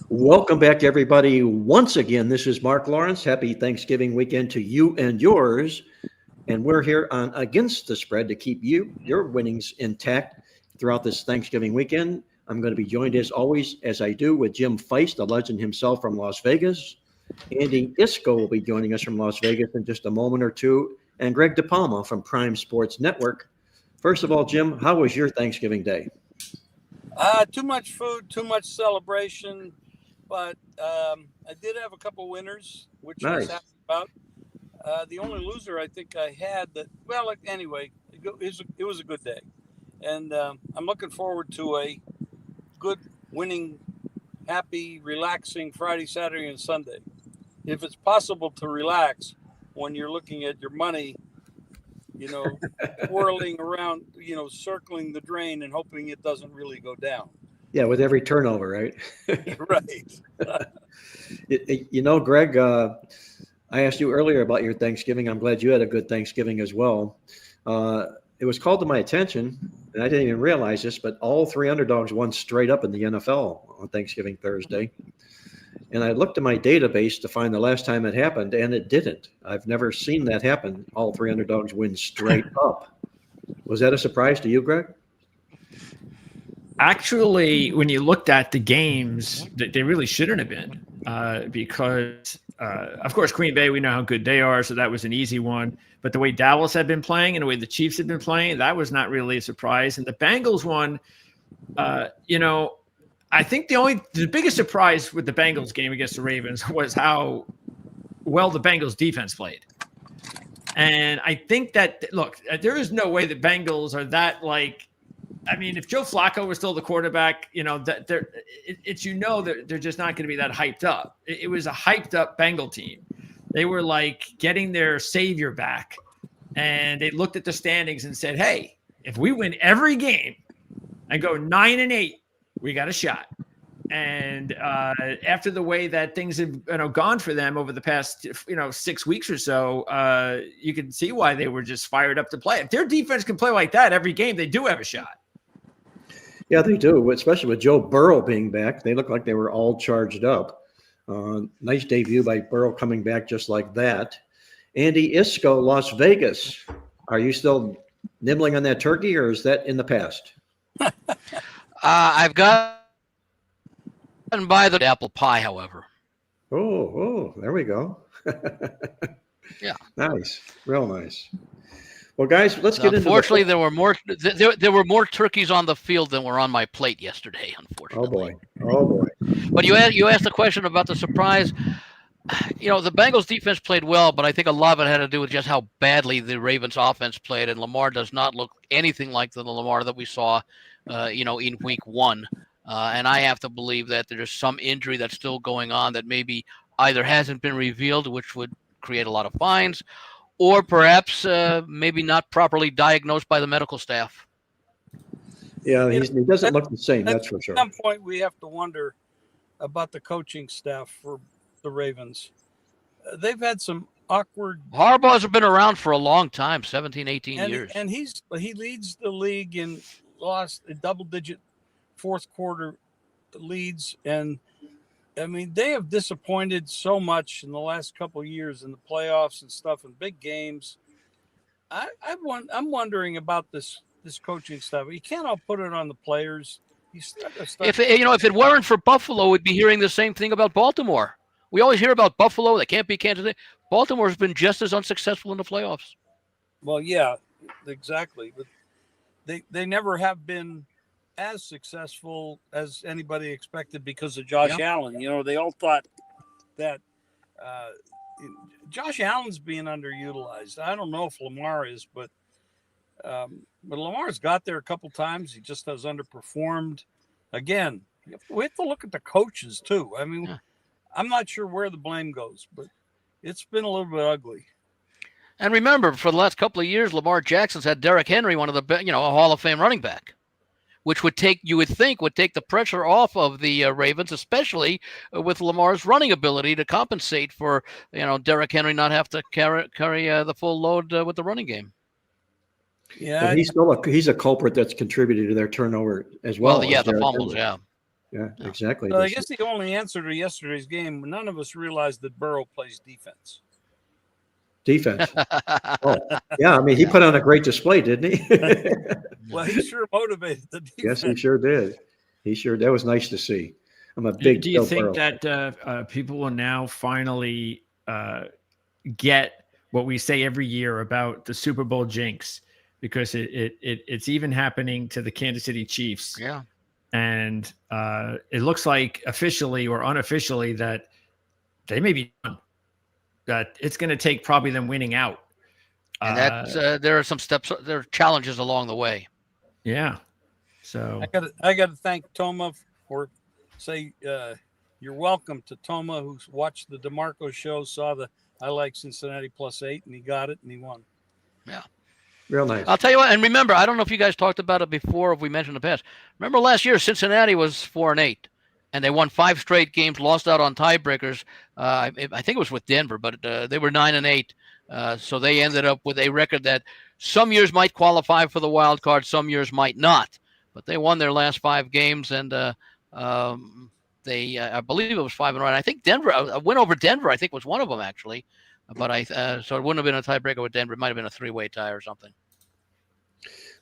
Welcome back, everybody. Once again, this is Mark Lawrence. Happy Thanksgiving weekend to you and yours. And we're here on Against the Spread to keep your winnings intact throughout this Thanksgiving weekend. I'm going to be joined, as always, as I do, with Jim Feist, the legend himself from Las Vegas. Andy Isco will be joining us from Las Vegas in just a moment or two, and Greg DePalma from Prime Sports Network. First of all, Jim, how was your Thanksgiving day? Too much food, too much celebration, but I did have a couple winners, which I was happy about. The only loser I think I had anyway, it was a good day. And I'm looking forward to a good, winning, happy, relaxing Friday, Saturday, and Sunday. If it's possible to relax when you're looking at your money, whirling around, circling the drain and hoping it doesn't really go down. Yeah, with every turnover, right? Right. Greg, I asked you earlier about your Thanksgiving. I'm glad you had a good Thanksgiving as well. It was called to my attention, and I didn't even realize this, but all three underdogs won straight up in the NFL on Thanksgiving Thursday. And I looked at my database to find the last time it happened, and it didn't. I've never seen that happen. All three underdogs win straight up. Was that a surprise to you, Greg? Actually, when you looked at the games, they really shouldn't have been because, of course, Green Bay, we know how good they are, so that was an easy one. But the way Dallas had been playing and the way the Chiefs had been playing, that was not really a surprise. And the Bengals one, I think the biggest surprise with the Bengals game against the Ravens was how well the Bengals defense played. And I think that, look, there is no way the Bengals are that if Joe Flacco was still the quarterback, that they're just not going to be that hyped up. It was a hyped up Bengal team. They were getting their savior back, and they looked at the standings and said, "Hey, if we win every game and go 9-8, we got a shot." And after the way that things have gone for them over the past 6 weeks or so, you can see why they were just fired up to play. If their defense can play like that every game, they do have a shot. Yeah, they do, especially with Joe Burrow being back. They look like they were all charged up. Nice debut by Burrow coming back just like that. Andy Isco, Las Vegas. Are you still nibbling on that turkey, or is that in the past? I've gotten by the apple pie, however. Oh, there we go. Yeah. Nice. Real nice. Well, guys, let's get into Unfortunately, there were more turkeys on the field than were on my plate yesterday, unfortunately. Oh boy. But you asked the question about the surprise. The Bengals defense played well, but I think a lot of it had to do with just how badly the Ravens offense played, and Lamar does not look anything like the Lamar that we saw, in week 1. And I have to believe that there's some injury that's still going on that maybe either hasn't been revealed, which would create a lot of fines, or perhaps maybe not properly diagnosed by the medical staff. Yeah, he doesn't look the same, that's for sure. At some point, we have to wonder about the coaching staff for the Ravens. They've had some awkward... Harbaugh's been around for a long time, 17, 18 years. And he leads the league in lost a double-digit fourth quarter leads. And, they have disappointed so much in the last couple of years in the playoffs and stuff and big games. I'm wondering about this coaching stuff. You can't all put it on the players. If it weren't for Buffalo, we'd be hearing the same thing about Baltimore. We always hear about Buffalo. They can't beat Kansas City. Baltimore's been just as unsuccessful in the playoffs. Well, yeah, exactly. But they never have been as successful as anybody expected because of Josh Allen. They all thought that Josh Allen's being underutilized. I don't know if Lamar is, but Lamar's got there a couple times. He just has underperformed. Again, we have to look at the coaches too. I'm not sure where the blame goes, but it's been a little bit ugly. And remember, for the last couple of years, Lamar Jackson's had Derrick Henry, one of the a Hall of Fame running back, which would take the pressure off of the Ravens, especially with Lamar's running ability to compensate for Derrick Henry not have to carry the full load with the running game. Yeah, but he's a culprit that's contributed to their turnover as well. Well, yeah, the fumbles, yeah. Yeah, exactly. So I guess the only answer to yesterday's game, none of us realized that Burrow plays defense. Defense. Oh, yeah. I mean, he put on a great display, didn't he? Well, he sure motivated the defense. Yes, he sure did. That was nice to see. I'm a big. Do you think that people will now finally get what we say every year about the Super Bowl jinx? Because it's even happening to the Kansas City Chiefs. Yeah. And it looks like officially or unofficially that they may be done. That it's going to take probably them winning out. And that there are some steps, there are challenges along the way. Yeah. So I got to thank Toma for you're welcome to Toma, who's watched the DeMarco show, saw the I like Cincinnati +8, and he got it and he won. Yeah. Real nice. I'll tell you what, and remember, I don't know if you guys talked about it before, if we mentioned in the past. Remember last year, Cincinnati was 4-8, and they won 5 straight games, lost out on tiebreakers. I think it was with Denver, but they were 9-8. So they ended up with a record that some years might qualify for the wild card, some years might not. But they won their last 5 games, and they, I believe it was 5-0. I think Denver, a win over Denver, I think was one of them actually. But so it wouldn't have been a tiebreaker with Denver. It might have been a 3-way tie or something.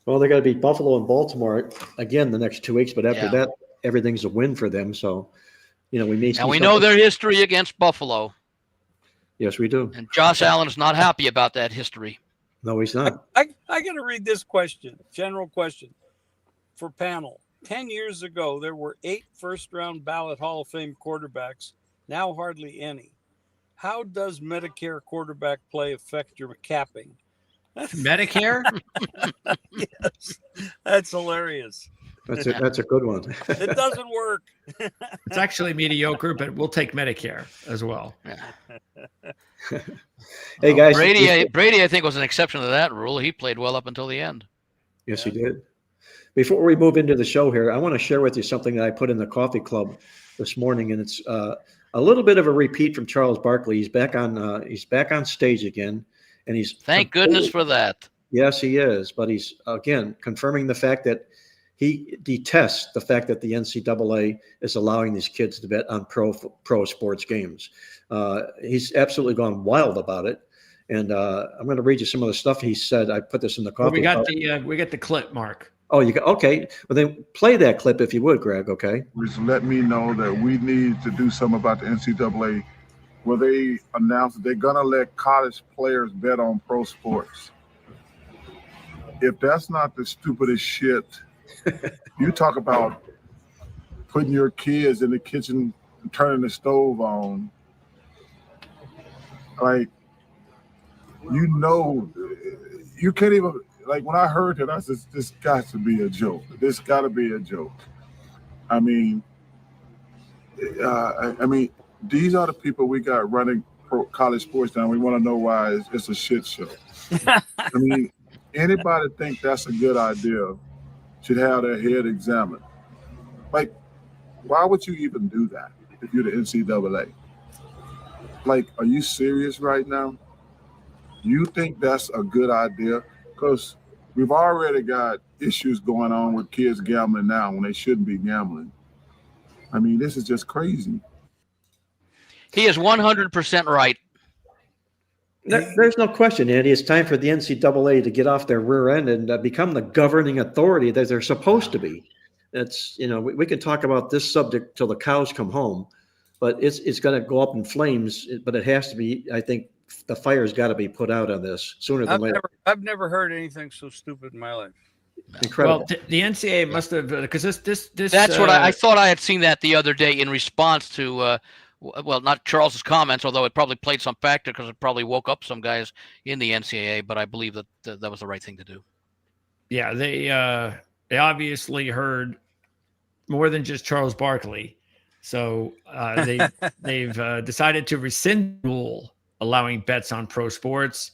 Well, they got to beat Buffalo and Baltimore again the next 2 weeks, but after that, everything's a win for them. So, we may. And we know their history against Buffalo. Yes, we do. And Josh Allen is not happy about that history. No, he's not. I got to read this question, general question for panel. 10 years ago, there were 8 first-round ballot Hall of Fame quarterbacks. Now hardly any. How does Medicare quarterback play affect your capping? Medicare? Yes, that's hilarious. That's a good one. It doesn't work. It's actually mediocre, but we'll take Medicare as well. Hey guys, Brady, I think, was an exception to that rule. He played well up until the end. Yes, he did. Before we move into the show here, I want to share with you something that I put in the coffee club this morning, and it's a little bit of a repeat from Charles Barkley. He's back on stage again, and he's thank goodness for that. Yes, he is, but he's again confirming the fact that he detests the fact that the NCAA is allowing these kids to bet on pro sports games. He's absolutely gone wild about it, and I'm going to read you some of the stuff he said. I put this in the coffee. Well, we got the clip, Mark. Oh, you got okay. Well, then play that clip if you would, Greg. Okay. Which let me know that we need to do something about the NCAA, where they announced that they're gonna let college players bet on pro sports. If that's not the stupidest shit, you talk about putting your kids in the kitchen and turning the stove on. Like, you can't even. Like, when I heard that, I said, this got to be a joke. This got to be a joke. I mean, these are the people we got running college sports down. We want to know why it's a shit show. I mean, anybody think that's a good idea should have their head examined. Like, why would you even do that if you're the NCAA? Like, are you serious right now? You think that's a good idea? Because we've already got issues going on with kids gambling now when they shouldn't be gambling. I mean, this is just crazy. He is 100% right. There's no question, Andy. It's time for the NCAA to get off their rear end and become the governing authority that they're supposed to be. It's we can talk about this subject till the cows come home, but it's going to go up in flames. But it has to be. I think the fire's got to be put out on this sooner than later. I've never heard anything so stupid in my life. Incredible. Well, the NCAA must have, because this. That's what I thought. I had seen that the other day in response to, well, not Charles's comments, although it probably played some factor because it probably woke up some guys in the NCAA. But I believe that that was the right thing to do. Yeah, they obviously heard more than just Charles Barkley, so they've decided to rescind the rule allowing bets on pro sports.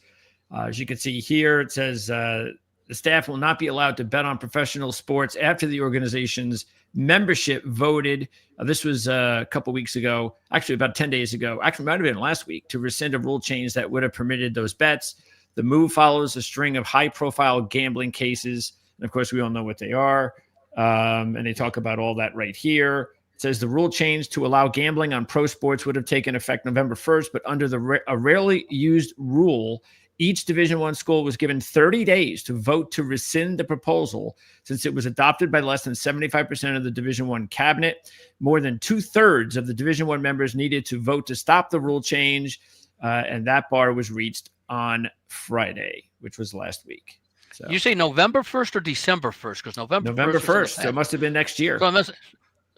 As you can see here, it says the staff will not be allowed to bet on professional sports after the organization's membership voted. This was a couple weeks ago, actually about 10 days ago, actually might have been last week, to rescind a rule change that would have permitted those bets. The move follows a string of high-profile gambling cases. And of course, we all know what they are. And they talk about all that right here. It says the rule change to allow gambling on pro sports would have taken effect November 1st, but under a rarely used rule, each Division I school was given 30 days to vote to rescind the proposal since it was adopted by less than 75% of the Division I cabinet. More than 2/3 of the Division I members needed to vote to stop the rule change, and that bar was reached on Friday, which was last week. So, You say November 1st or December 1st? Because November 1st. So it must have been next year. So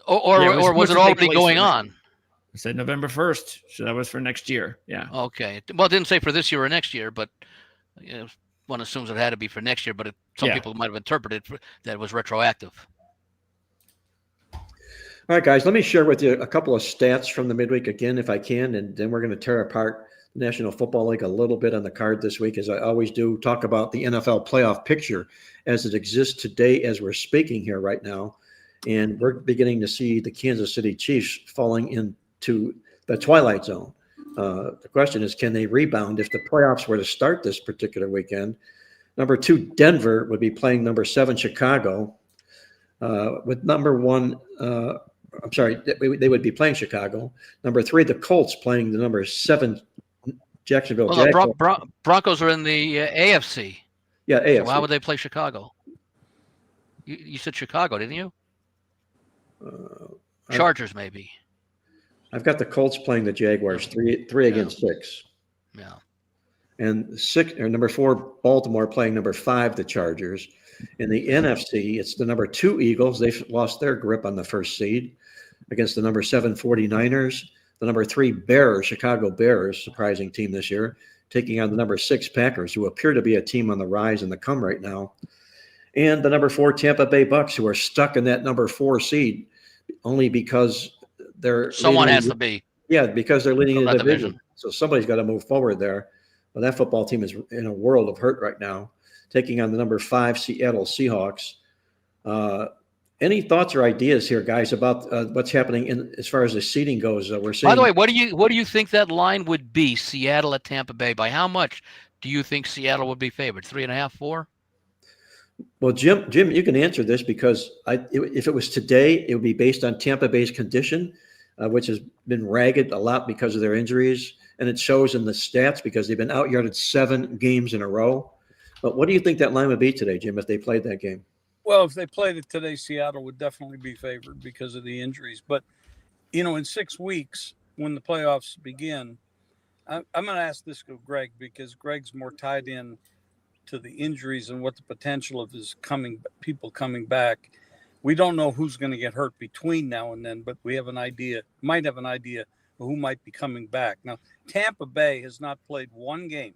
or was it already going on? I said November 1st. So that was for next year. Yeah. Okay. Well, it didn't say for this year or next year, but one assumes it had to be for next year. But some people might have interpreted that it was retroactive. All right, guys, let me share with you a couple of stats from the midweek again, if I can, and then we're going to tear apart the National Football League a little bit on the card this week, as I always do, talk about the NFL playoff picture as it exists today as we're speaking here right now. And we're beginning to see the Kansas City Chiefs falling into the twilight zone. The question is, can they rebound if the playoffs were to start this particular weekend? Number 2, Denver would be playing number 7, Chicago. With number 1, they would be playing Chicago. Number 3, the Colts playing the number 7 Jacksonville Jaguars. Broncos are in the AFC. Yeah, AFC. So why would they play Chicago? You said Chicago, didn't you? Chargers, maybe. I've got the Colts playing the Jaguars, three against 6. Yeah. And number 4, Baltimore playing number 5, the Chargers. In the NFC, it's the number 2 Eagles. They've lost their grip on the first seed against the number 7 49ers. The number 3 Bears, Chicago Bears, surprising team this year, taking on the number 6 Packers, who appear to be a team on the rise and the come right now. And the number 4 Tampa Bay Bucks, who are stuck in that number 4 seed only because someone has to be. Yeah, because they're leading the division. So somebody's got to move forward there. Well, that football team is in a world of hurt right now, taking on the number 5 Seattle Seahawks. Any thoughts or ideas here, guys, about what's happening as far as the seeding goes? We're seeing. By the way, what do you think that line would be? Seattle at Tampa Bay. By how much do you think Seattle would be favored? 3.5, 4? Well, Jim, you can answer this because if it was today, it would be based on Tampa Bay's condition, which has been ragged a lot because of their injuries, and it shows in the stats because they've been out-yarded 7 games in a row. But what do you think that line would be today, Jim, if they played that game? Well, if they played it today, Seattle would definitely be favored because of the injuries. But, in 6 weeks, when the playoffs begin, I'm going to ask this to Greg because Greg's more tied in to the injuries and what the potential of his people coming back. We don't know who's going to get hurt between now and then, but we have an idea, might have an idea of who might be coming back. Now, Tampa Bay has not played one game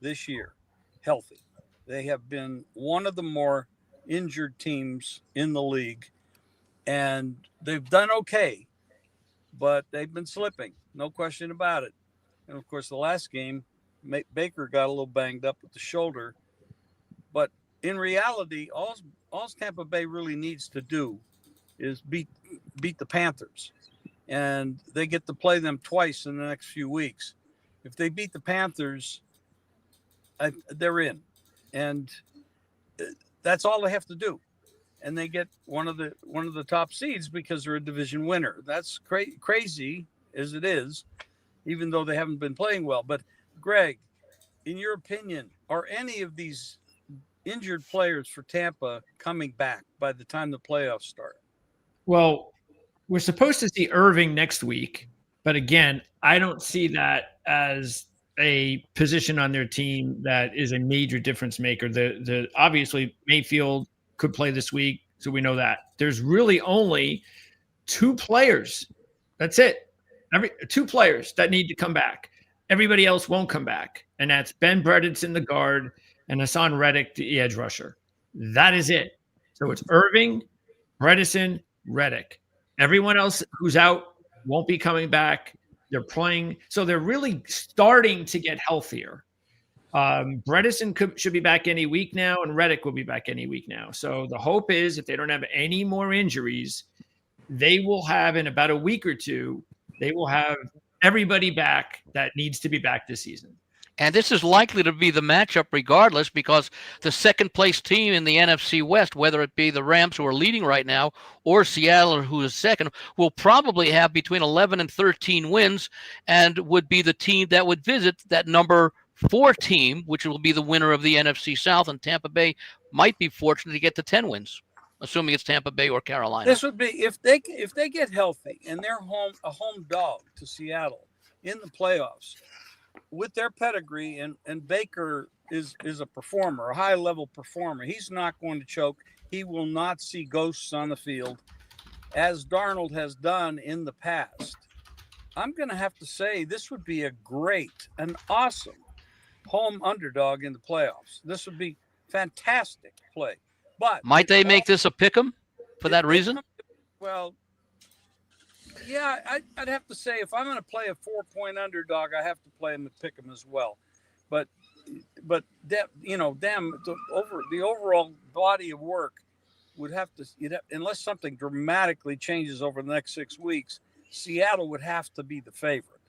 this year healthy. They have been one of the more injured teams in the league, and they've done okay, but they've been slipping, no question about it. And of course, the last game, Baker got a little banged up with the shoulder, but in reality, all Tampa Bay really needs to do is beat the Panthers, and they get to play them twice in the next few weeks. If they beat the Panthers, they're in, and that's all they have to do, and they get one of the top seeds because they're a division winner. That's crazy as it is, even though they haven't been playing well. But Greg, in your opinion, are any of these injured players for Tampa coming back by the time the playoffs start? Well, we're supposed to see Irving next week, but again, I don't see that as a position on their team that is a major difference maker. The obviously Mayfield could play this week, so we know that. There's really only 2 players. That's it. 2 players that need to come back. Everybody else won't come back, and that's Ben Bredeson, the guard, and Hassan Reddick, the edge rusher. That is it. So it's Irving, Bredeson, Reddick. Everyone else who's out won't be coming back. They're playing. So they're really starting to get healthier. Bredeson should be back any week now, and Reddick will be back any week now. So the hope is if they don't have any more injuries, they will have in about a week or two, they will have everybody back that needs to be back this season. And this is likely to be the matchup regardless, because the second place team in the NFC West, whether it be the Rams, who are leading right now, or Seattle, who is second, will probably have between 11 and 13 wins, and would be the team that would visit that number 4 team, which will be the winner of the NFC South. And Tampa Bay might be fortunate to get to 10 wins, assuming it's Tampa Bay or Carolina. This would be if they get healthy and they're a home dog to Seattle in the playoffs. With their pedigree, and Baker is a performer, a high-level performer. He's not going to choke. He will not see ghosts on the field, as Darnold has done in the past. I'm going to have to say this would be an awesome home underdog in the playoffs. This would be fantastic play. But might they make this a pick'em for that reason? Well, yeah, I'd have to say if I'm going to play a 4-point underdog, I have to play him and pick him as well. But that, the overall body of work would have to, unless something dramatically changes over the next 6 weeks, Seattle would have to be the favorite.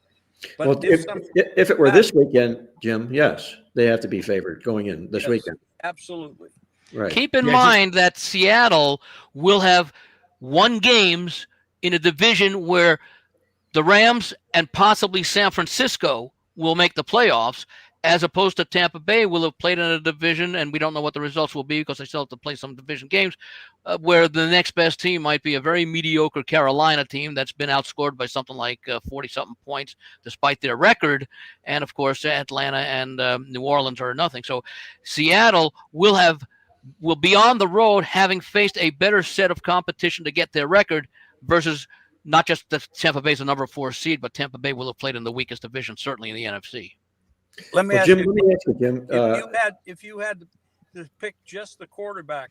But well, if it were this weekend, Jim, yes, they have to be favored going in this weekend. Absolutely. Right. Keep in mind that Seattle will have won games in a division where the Rams and possibly San Francisco will make the playoffs, as opposed to Tampa Bay will have played in a division, and we don't know what the results will be because they still have to play some division games, where the next best team might be a very mediocre Carolina team that's been outscored by something like 40-something points despite their record. And, of course, Atlanta and New Orleans are nothing. So Seattle will be on the road having faced a better set of competition to get their record, versus not just that Tampa Bay's the number 4 seed, but Tampa Bay will have played in the weakest division, certainly in the NFC. Let me ask Jim, you, Jim. If you had to pick just the quarterback,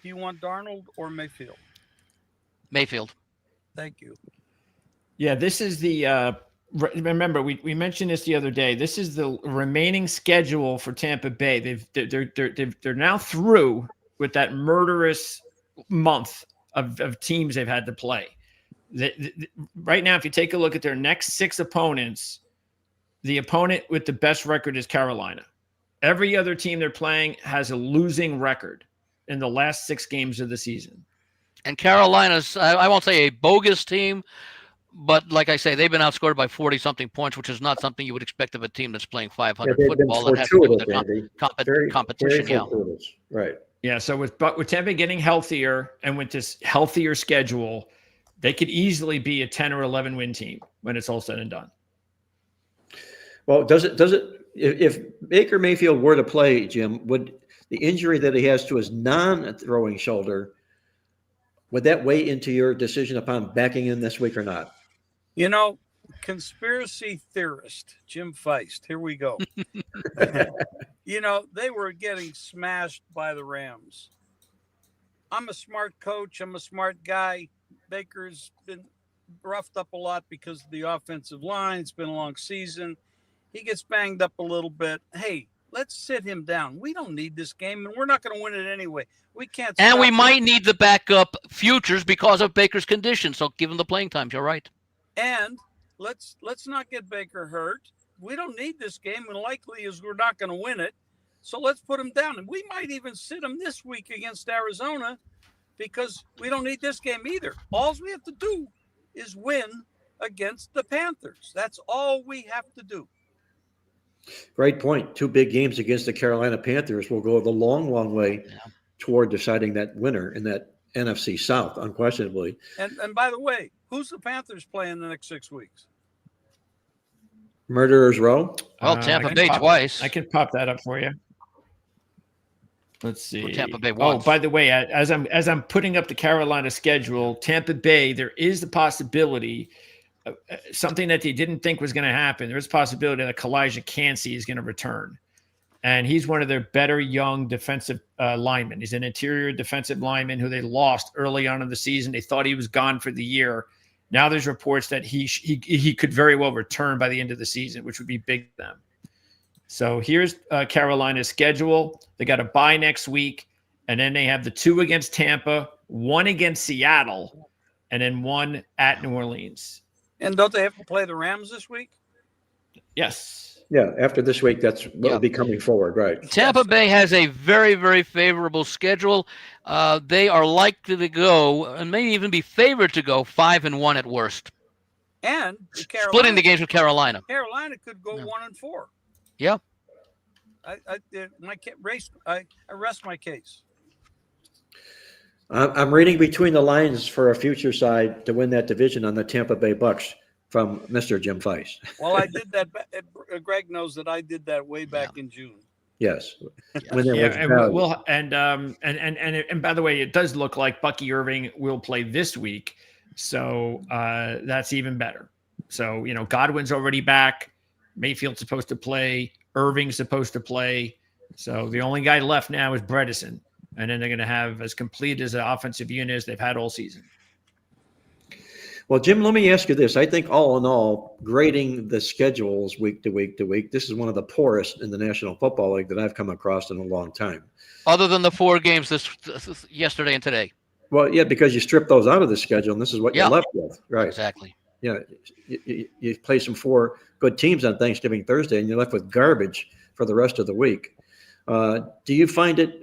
do you want Darnold or Mayfield? Mayfield. Thank you. Yeah, this is the remember we mentioned this the other day. This is the remaining schedule for Tampa Bay. They're now through with that murderous month of teams they've had to play. Right now, if you take a look at their next 6 opponents, the opponent with the best record is Carolina. Every other team they're playing has a losing record in the last 6 games of the season. And Carolina's, I won't say a bogus team, but like I say, they've been outscored by 40-something points, which is not something you would expect of a team that's playing 500 football. That has to do with their competition. Right. Yeah, so with Tampa getting healthier and with this healthier schedule, they could easily be a 10 or 11 win team when it's all said and done. Well, does it if Baker Mayfield were to play, Jim, would the injury that he has to his non-throwing shoulder, would that weigh into your decision upon backing in this week or not? Conspiracy theorist Jim Feist, here we go. They were getting smashed by the Rams. I'm a smart coach. I'm a smart guy. Baker's been roughed up a lot because of the offensive line. It's been a long season. He gets banged up a little bit. Hey, let's sit him down. We don't need this game, and we're not going to win it anyway. We can't. And we might need the backup futures because of Baker's condition. So give him the playing time. You're right. And let's not get Baker hurt. We don't need this game, and likely is we're not going to win it. So let's put him down. And we might even sit him this week against Arizona because we don't need this game either. All we have to do is win against the Panthers. That's all we have to do. Great point. 2 big games against the Carolina Panthers will go the long, long way toward deciding that winner in that NFC South, unquestionably. And by the way, who's the Panthers playing the next 6 weeks? Murderers Row. Well, Tampa Bay twice. I can pop that up for you. Let's see. Well, Tampa Bay once. Oh, by the way, as I'm putting up the Carolina schedule, Tampa Bay, there is the possibility, something that they didn't think was going to happen. There's a possibility that Kalijah Cansey is going to return. And he's one of their better young defensive linemen. He's an interior defensive lineman who they lost early on in the season. They thought he was gone for the year. Now there's reports that he could very well return by the end of the season, which would be big for them. So here's Carolina's schedule. They got a bye next week, and then they have the 2 against Tampa, 1 against Seattle, and then 1 at New Orleans. And don't they have to play the Rams this week? Yes. Yeah, after this week, that's what will Yeah. be coming forward, right? Tampa Bay has a very, very favorable schedule. They are likely to go, and may even be favored to go 5-1 at worst. And Splitting the games with Carolina. Carolina could go Yeah. 1-4. Yeah. I rest my case. I'm reading between the lines for a future side to win that division on the Tampa Bay Bucks from Mr. Jim Feist. Well, I did that. Greg knows that I did that way back in June. Yes. And by the way, it does look like Bucky Irving will play this week, so that's even better. So Godwin's already back. Mayfield's supposed to play. Irving's supposed to play. So the only guy left now is Bredesen, and then they're going to have as complete as an offensive unit as they've had all season. Well, Jim, let me ask you this. I think all in all, grading the schedules week to week to week, this is one of the poorest in the National Football League that I've come across in a long time. Other than the 4 games this yesterday and today. Well, yeah, because you strip those out of the schedule, and this is what you're left with. Right. Exactly. Yeah. You play some 4 good teams on Thanksgiving Thursday, and you're left with garbage for the rest of the week. Do you find it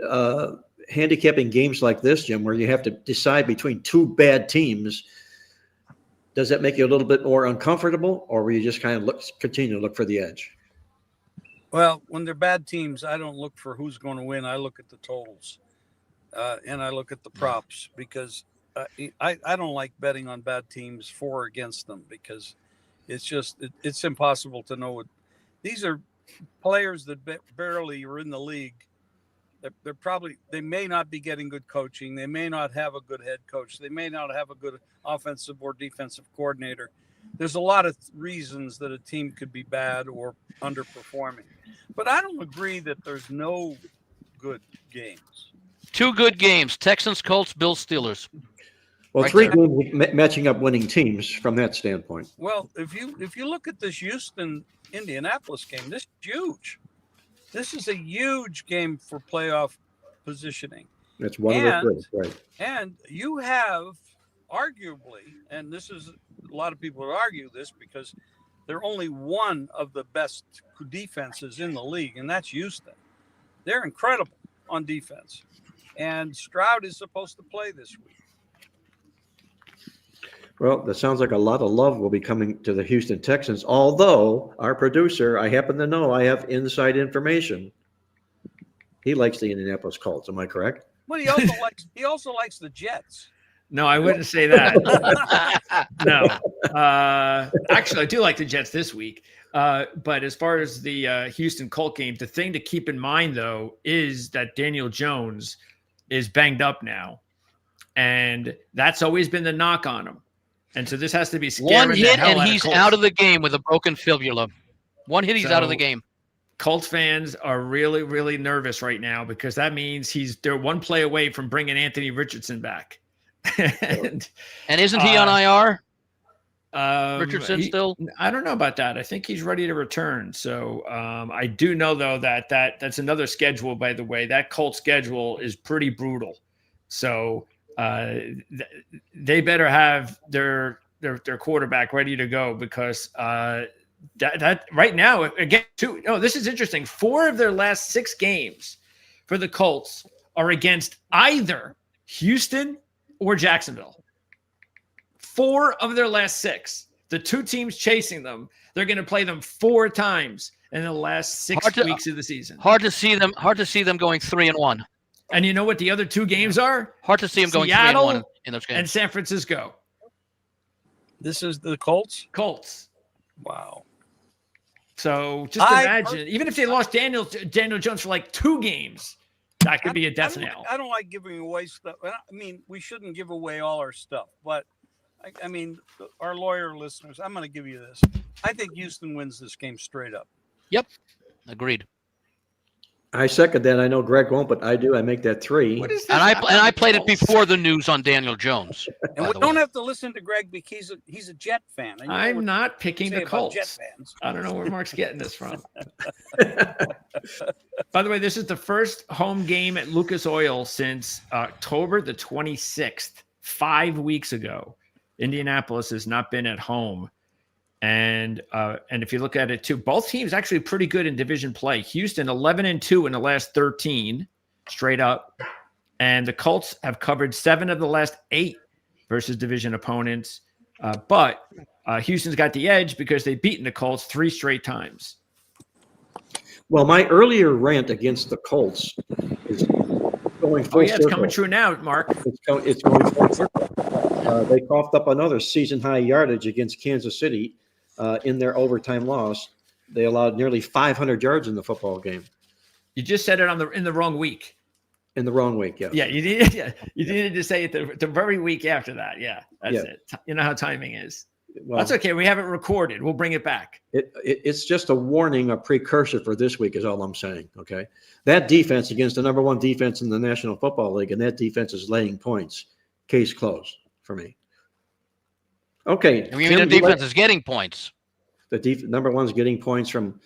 handicapping games like this, Jim, where you have to decide between 2 bad teams? Does that make you a little bit more uncomfortable, or will you just kind of continue to look for the edge? Well, when they're bad teams, I don't look for who's going to win. I look at the totals, and I look at the props, because I don't like betting on bad teams for or against them, because it's impossible to know what these are. Players that barely are in the league. They may not be getting good coaching. They may not have a good head coach. They may not have a good offensive or defensive coordinator. There's a lot of reasons that a team could be bad or underperforming. But I don't agree that there's no good games. 2 good games: Texans, Colts, Bills, Steelers. Well, right 3 games matching up winning teams from that standpoint. Well, if you look at this Houston-Indianapolis game, this is huge. This is a huge game for playoff positioning. That's one of the 3, right? And you have arguably, and this is a lot of people would argue this because they're only one of the best defenses in the league, and that's Houston. They're incredible on defense, and Stroud is supposed to play this week. Well, that sounds like a lot of love will be coming to the Houston Texans, although our producer, I happen to know, I have inside information. He likes the Indianapolis Colts. Am I correct? Well, he also likes the Jets. No, I wouldn't say that. No. Actually, I do like the Jets this week. But as far as the Houston Colt game, the thing to keep in mind, though, is that Daniel Jones is banged up now. And that's always been the knock on him. And so this has to be scaring 1 hit, and he's out of the game with a broken fibula. 1 hit, he's out of the game. Colts fans are really, really nervous right now, because that means they're 1 play away from bringing Anthony Richardson back. and isn't he on IR? Richardson still? I don't know about that. I think he's ready to return. So I do know, though, that's another schedule, by the way. That Colts schedule is pretty brutal. So they better have their quarterback ready to go, because that right now, again, this is interesting. 4 of their last 6 games for the Colts are against either Houston or Jacksonville. 4 of their last 6. The 2 teams chasing them, they're going to play them 4 times in the last 6 weeks of the season. Hard to see them going 3-1. And you know what the other 2 games are? Hard to see them going 3-1 in those games. And San Francisco. This is the Colts? Colts. Wow. So just imagine, even if they lost Daniel Jones for like 2 games, that could be a death nail. I don't like giving away stuff. I mean, we shouldn't give away all our stuff, but I mean, our lawyer listeners, I'm going to give you this. I think Houston wins this game straight up. Yep. Agreed. I second that. I know Greg won't, but I do. I make that 3. What is this? And I played it before the news on Daniel Jones. And we don't have to listen to Greg because he's a Jet fan. I'm not picking the Colts. Jet fans. I don't know where Mark's getting this from. By the way, this is the first home game at Lucas Oil since October the 26th, 5 weeks ago. Indianapolis has not been at home And if you look at it too, both teams actually pretty good in division play. Houston 11-2 in the last 13 straight up. And the Colts have covered 7 of the last 8 versus division opponents. But Houston's got the edge because they've beaten the Colts 3 straight times. Well, my earlier rant against the Colts is going full circle. It's coming true now, Mark. It's going full circle. They coughed up another season-high yardage against Kansas City in their overtime loss. They allowed nearly 500 yards in the football game. You just said it in the wrong week. In the wrong week, yeah. Yeah, you needed to say it the very week after that. Yeah, that's it. You know how timing is. Well, that's okay. We have it recorded. We'll bring it back. It's just a warning, a precursor for this week is all I'm saying, okay? That defense against the number 1 defense in the National Football League, and that defense is laying points. Case closed for me. Okay. I mean, the defense is getting points. The number 1 is getting points from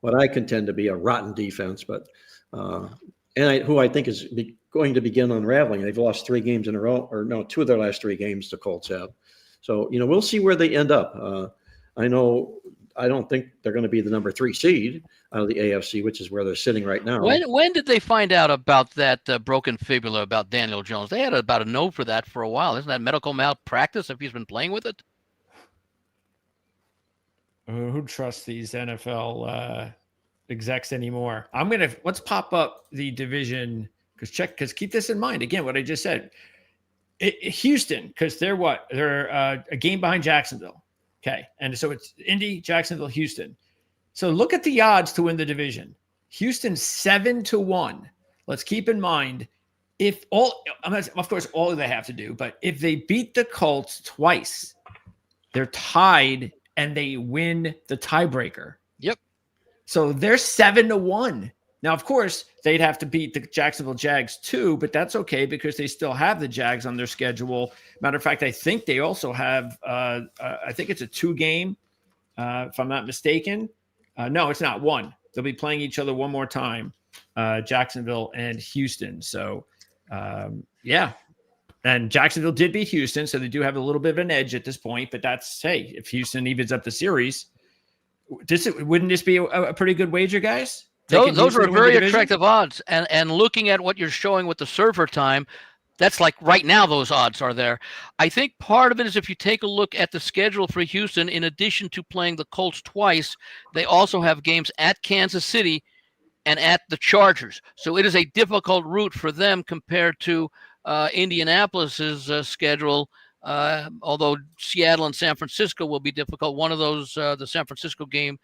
what I contend to be a rotten defense, but who I think is going to begin unraveling. They've lost 3 games in a row, or no, 2 of their last 3 games the Colts have. So, we'll see where they end up. I don't think they're going to be the number 3 seed out of the AFC, which is where they're sitting right now. When did they find out about that broken fibula about Daniel Jones? They had about a note for that for a while. Isn't that medical malpractice if he's been playing with it? Who trusts these NFL execs anymore? Let's pop up the division because keep this in mind. Again, what I just said. Houston, because they're a game behind Jacksonville. Okay. And so it's Indy, Jacksonville, Houston. So look at the odds to win the division. Houston 7-1. Let's keep in mind of course, all they have to do, but if they beat the Colts twice, they're tied and they win the tiebreaker. Yep. So they're 7-1. Now, of course, they'd have to beat the Jacksonville Jags too, but that's okay because they still have the Jags on their schedule. Matter of fact, I think they also have, I think it's a 2-game, if I'm not mistaken. No, it's not 1. They'll be playing each other one more time, Jacksonville and Houston. So, yeah. And Jacksonville did beat Houston, so they do have a little bit of an edge at this point. But if Houston evens up the series, wouldn't this be a pretty good wager, guys? Those are very attractive odds. And looking at what you're showing with the server time, that's like right now those odds are there. I think part of it is if you take a look at the schedule for Houston, in addition to playing the Colts twice, they also have games at Kansas City and at the Chargers. So it is a difficult route for them compared to Indianapolis's schedule. Although Seattle and San Francisco will be difficult. One of those, the San Francisco game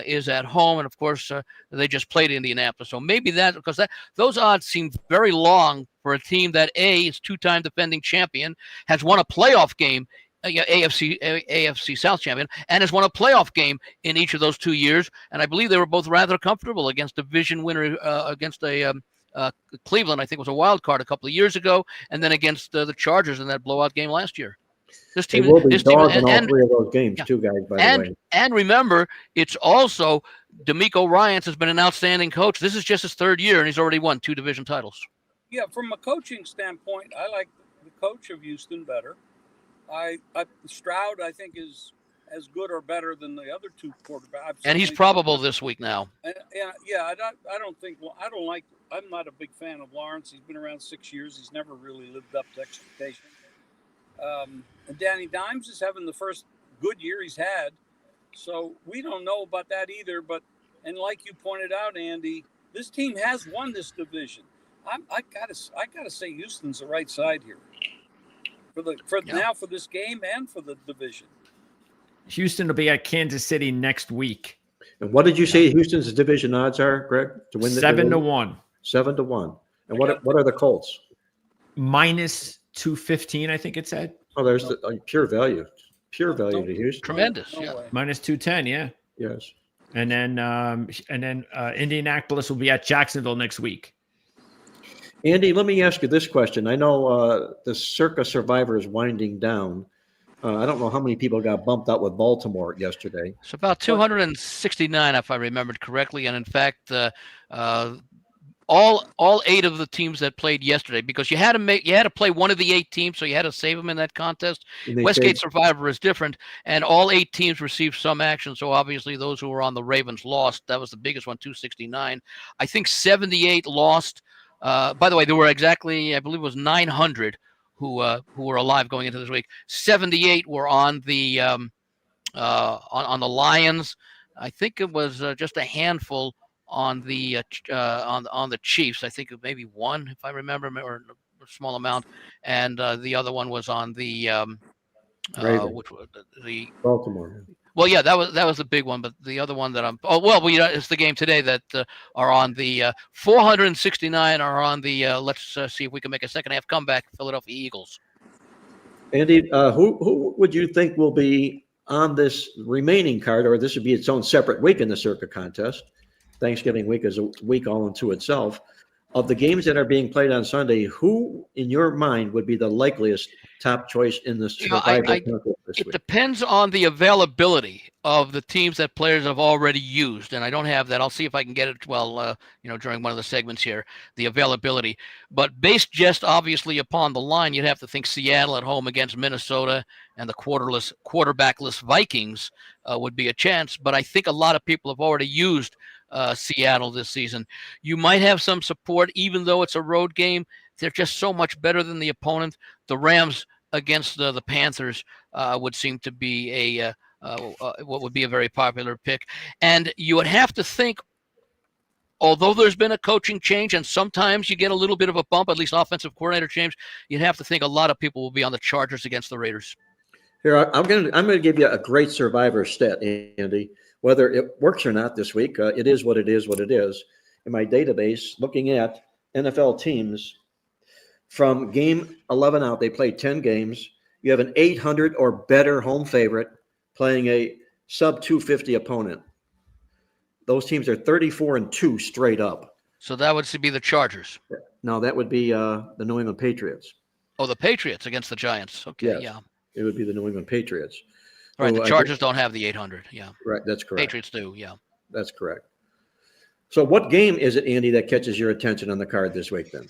is at home. And of course, they just played Indianapolis. So maybe those odds seem very long for a team that is 2-time defending champion, has won a playoff game, AFC South champion, and has won a playoff game in each of those 2 years. And I believe they were both rather comfortable against division winner, against Cleveland, I think, was a wild card a couple of years ago, and then against the Chargers in that blowout game last year. This team will be dogs in all 3 of those games, too, guys. By the way, and remember, it's also D'Amico Ryans has been an outstanding coach. This is just his 3rd year, and he's already won 2 division titles. Yeah, from a coaching standpoint, I like the coach of Houston better. Stroud, I think, is as good or better than the other 2 quarterbacks. And he's probable this week now. I'm not a big fan of Lawrence. He's been around 6 years. He's never really lived up to expectations. And Danny Dimes is having the first good year he's had. So we don't know about that either. And like you pointed out, Andy, this team has won this division. I gotta say Houston's the right side here now for this game and for the division. Houston will be at Kansas City next week. And what did you say Houston's division odds are, Greg, to win the 7-1. 7-1. And what are the Colts? -215, I think it said. Oh, there's the pure value to Houston. Tremendous. No way. -210, yeah. Yes. And then Indianapolis will be at Jacksonville next week. Andy, let me ask you this question. I know the Circa Survivor is winding down. I don't know how many people got bumped out with Baltimore yesterday. It's about 269, if I remembered correctly. And in fact, all 8 of the teams that played yesterday, because you had to play one of the 8 teams, so you had to save them in that contest. Westgate Survivor is different, and all 8 teams received some action. So obviously those who were on the Ravens lost. That was the biggest one, 269. I think 78 lost. By the way, there were exactly, I believe it was 900 who were alive going into this week. 78 were on the on the Lions. I think it was just a handful on the on the Chiefs. I think maybe one, if I remember, or a small amount, and the other one was on the which was the Baltimore. Well, yeah, that was the big one, but the other one that it's the game today that are on the 469 are on the let's see if we can make a second half comeback. Philadelphia Eagles. Andy, who would you think will be on this remaining card, or this would be its own separate week in the Circa contest? Thanksgiving week is a week all unto itself. Of the games that are being played on Sunday, who, in your mind, would be the likeliest top choice in the Survivor contest this week? It depends on the availability of the teams that players have already used, and I don't have that. I'll see if I can get it during one of the segments here, the availability. But based just obviously upon the line, you'd have to think Seattle at home against Minnesota and the quarterbackless Vikings would be a chance. But I think a lot of people have already used Seattle this season. You might have some support, even though it's a road game. They're just so much better than the opponent. The Rams against the Panthers would seem to be what would be a very popular pick. And you would have to think, although there's been a coaching change and sometimes you get a little bit of a bump, at least offensive coordinator change, you'd have to think a lot of people will be on the Chargers against the Raiders. Here, I'm gonna give you a great Survivor stat, Andy. Whether it works or not this week, it is what it is. In my database, looking at NFL teams from game 11 out, they played 10 games. You have an 800 or better home favorite playing a sub 250 opponent. Those teams are 34-2 straight up. So that would be the Chargers. No, that would be the New England Patriots. Oh, the Patriots against the Giants. Okay, yes, yeah. It would be the New England Patriots. Right, the Chargers don't have the 800, yeah. Right, that's correct. Patriots do, yeah. That's correct. So what game is it, Andy, that catches your attention on the card this week then?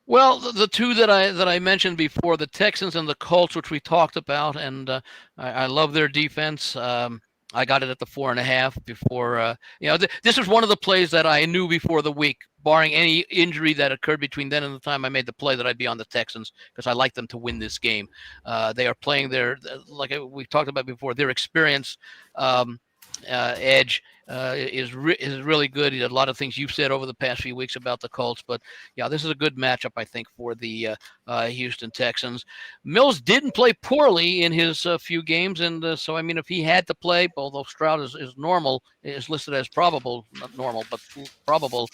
Well, the two that I mentioned before, the Texans and the Colts, which we talked about, and I love their defense. I got it at the 4.5 before. This was one of the plays that I knew before the week, barring any injury that occurred between then and the time I made the play, that I'd be on the Texans because I like them to win this game. They are playing like we talked about before, their experience edge is really good. He did a lot of things you've said over the past few weeks about the Colts, but yeah, this is a good matchup, I think, for the Houston Texans. Mills didn't play poorly in his few games, and so I mean, if he had to play, although Stroud is listed as probable, not normal, but probable,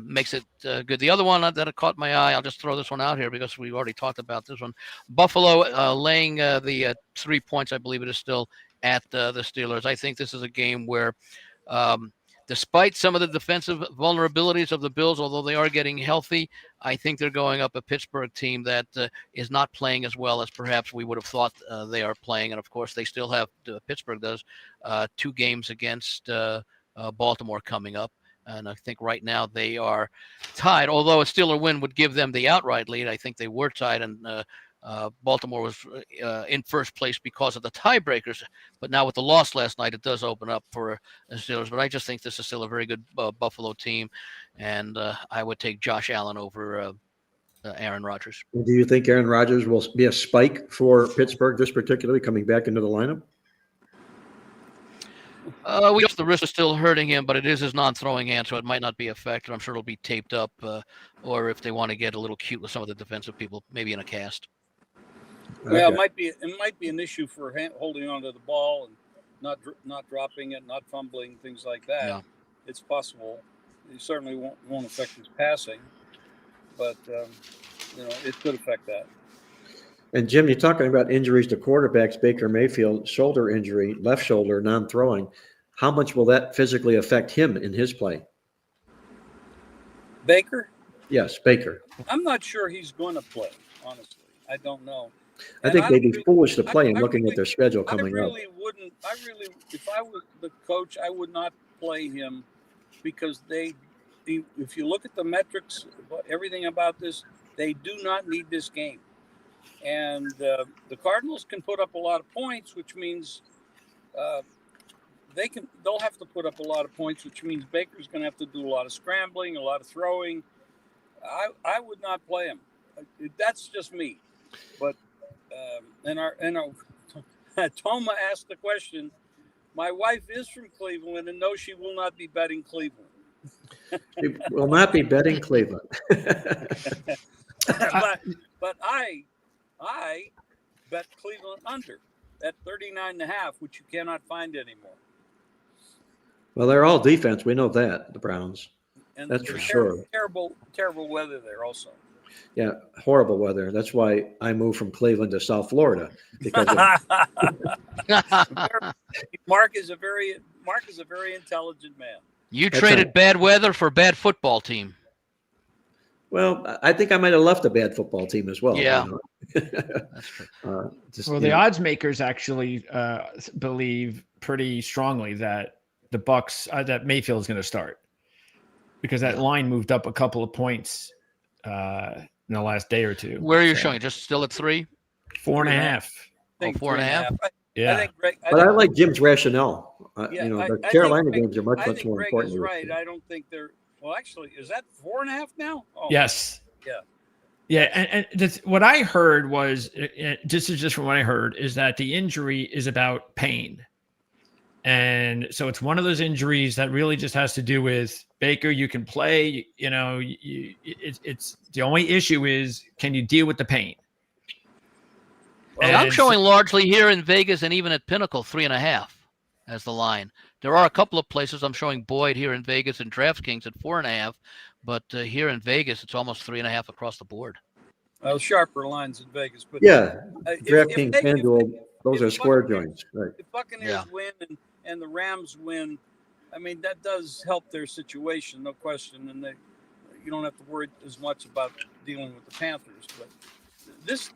makes it good. The other one that caught my eye, I'll just throw this one out here because we already talked about this one. Buffalo laying the 3 points, I believe it is still, at the Steelers. I think this is a game where, despite some of the defensive vulnerabilities of the Bills, although they are getting healthy, I think they're going up a Pittsburgh team that is not playing as well as perhaps we would have thought they are playing. And of course, they still have, Pittsburgh does, 2 games against Baltimore coming up. And I think right now they are tied, although a Steeler win would give them the outright lead. I think they were tied, and Baltimore was in first place because of the tiebreakers, but now with the loss last night, it does open up for the Steelers. But I just think this is still a very good Buffalo team, and I would take Josh Allen over Aaron Rodgers. Do you think Aaron Rodgers will be a spike for Pittsburgh, this particularly coming back into the lineup? The wrist is still hurting him, but it is his non-throwing hand, so it might not be affected. I'm sure it'll be taped up, or if they want to get a little cute with some of the defensive people, maybe in a cast. Yeah, okay. It might be an issue for holding onto the ball and not dropping it, not fumbling, things like that. Yeah. It's possible. It certainly won't affect his passing, but it could affect that. And Jim, you're talking about injuries to quarterbacks. Baker Mayfield, shoulder injury, left shoulder, non-throwing. How much will that physically affect him in his play? Baker? Yes, Baker. I'm not sure he's going to play, honestly. I don't know. I think they'd be foolish to play him looking at their schedule coming up. If I were the coach, I would not play him because if you look at the metrics, everything about this, they do not need this game. And the Cardinals can put up a lot of points, which means they'll have to put up a lot of points, which means Baker's going to have to do a lot of scrambling, a lot of throwing. I would not play him. That's just me. But Toma asked the question. My wife is from Cleveland, and no, she will not be betting Cleveland. She will not be betting Cleveland. but I bet Cleveland under at 39.5, which you cannot find anymore. Well, they're all defense. We know that, the Browns. And that's for sure. Terrible weather there also. Yeah, horrible weather. That's why I moved from Cleveland to South Florida, because Mark is a very intelligent man. You traded bad weather for bad football team. Well, I think I might have left a bad football team as well. Yeah. That's true. The odds makers actually believe pretty strongly that the Bucks that Mayfield is going to start, because that line moved up a couple of points in the last day or two. Where are you showing? Just still at 3? 4.5. I think 4.5. Yeah. I like Jim's rationale. The Carolina games are much more Greg important. Is right. I don't think they're. Well, actually, is that 4.5 now? Oh. Yes. Yeah. Yeah, and what I heard was, just from what I heard, is that the injury is about pain. And so it's one of those injuries that really just has to do with Baker. You can play, it's the only issue is, can you deal with the pain? Well, I'm showing largely here in Vegas and even at Pinnacle 3.5 as the line. There are a couple of places I'm showing Boyd here in Vegas and DraftKings at 4.5, but here in Vegas it's almost 3.5 across the board. Well, sharper lines in Vegas, but DraftKings, FanDuel, those are square joints. Right. If Buccaneers win and the Rams win, I mean that does help their situation, no question, and you don't have to worry as much about dealing with the Panthers. But this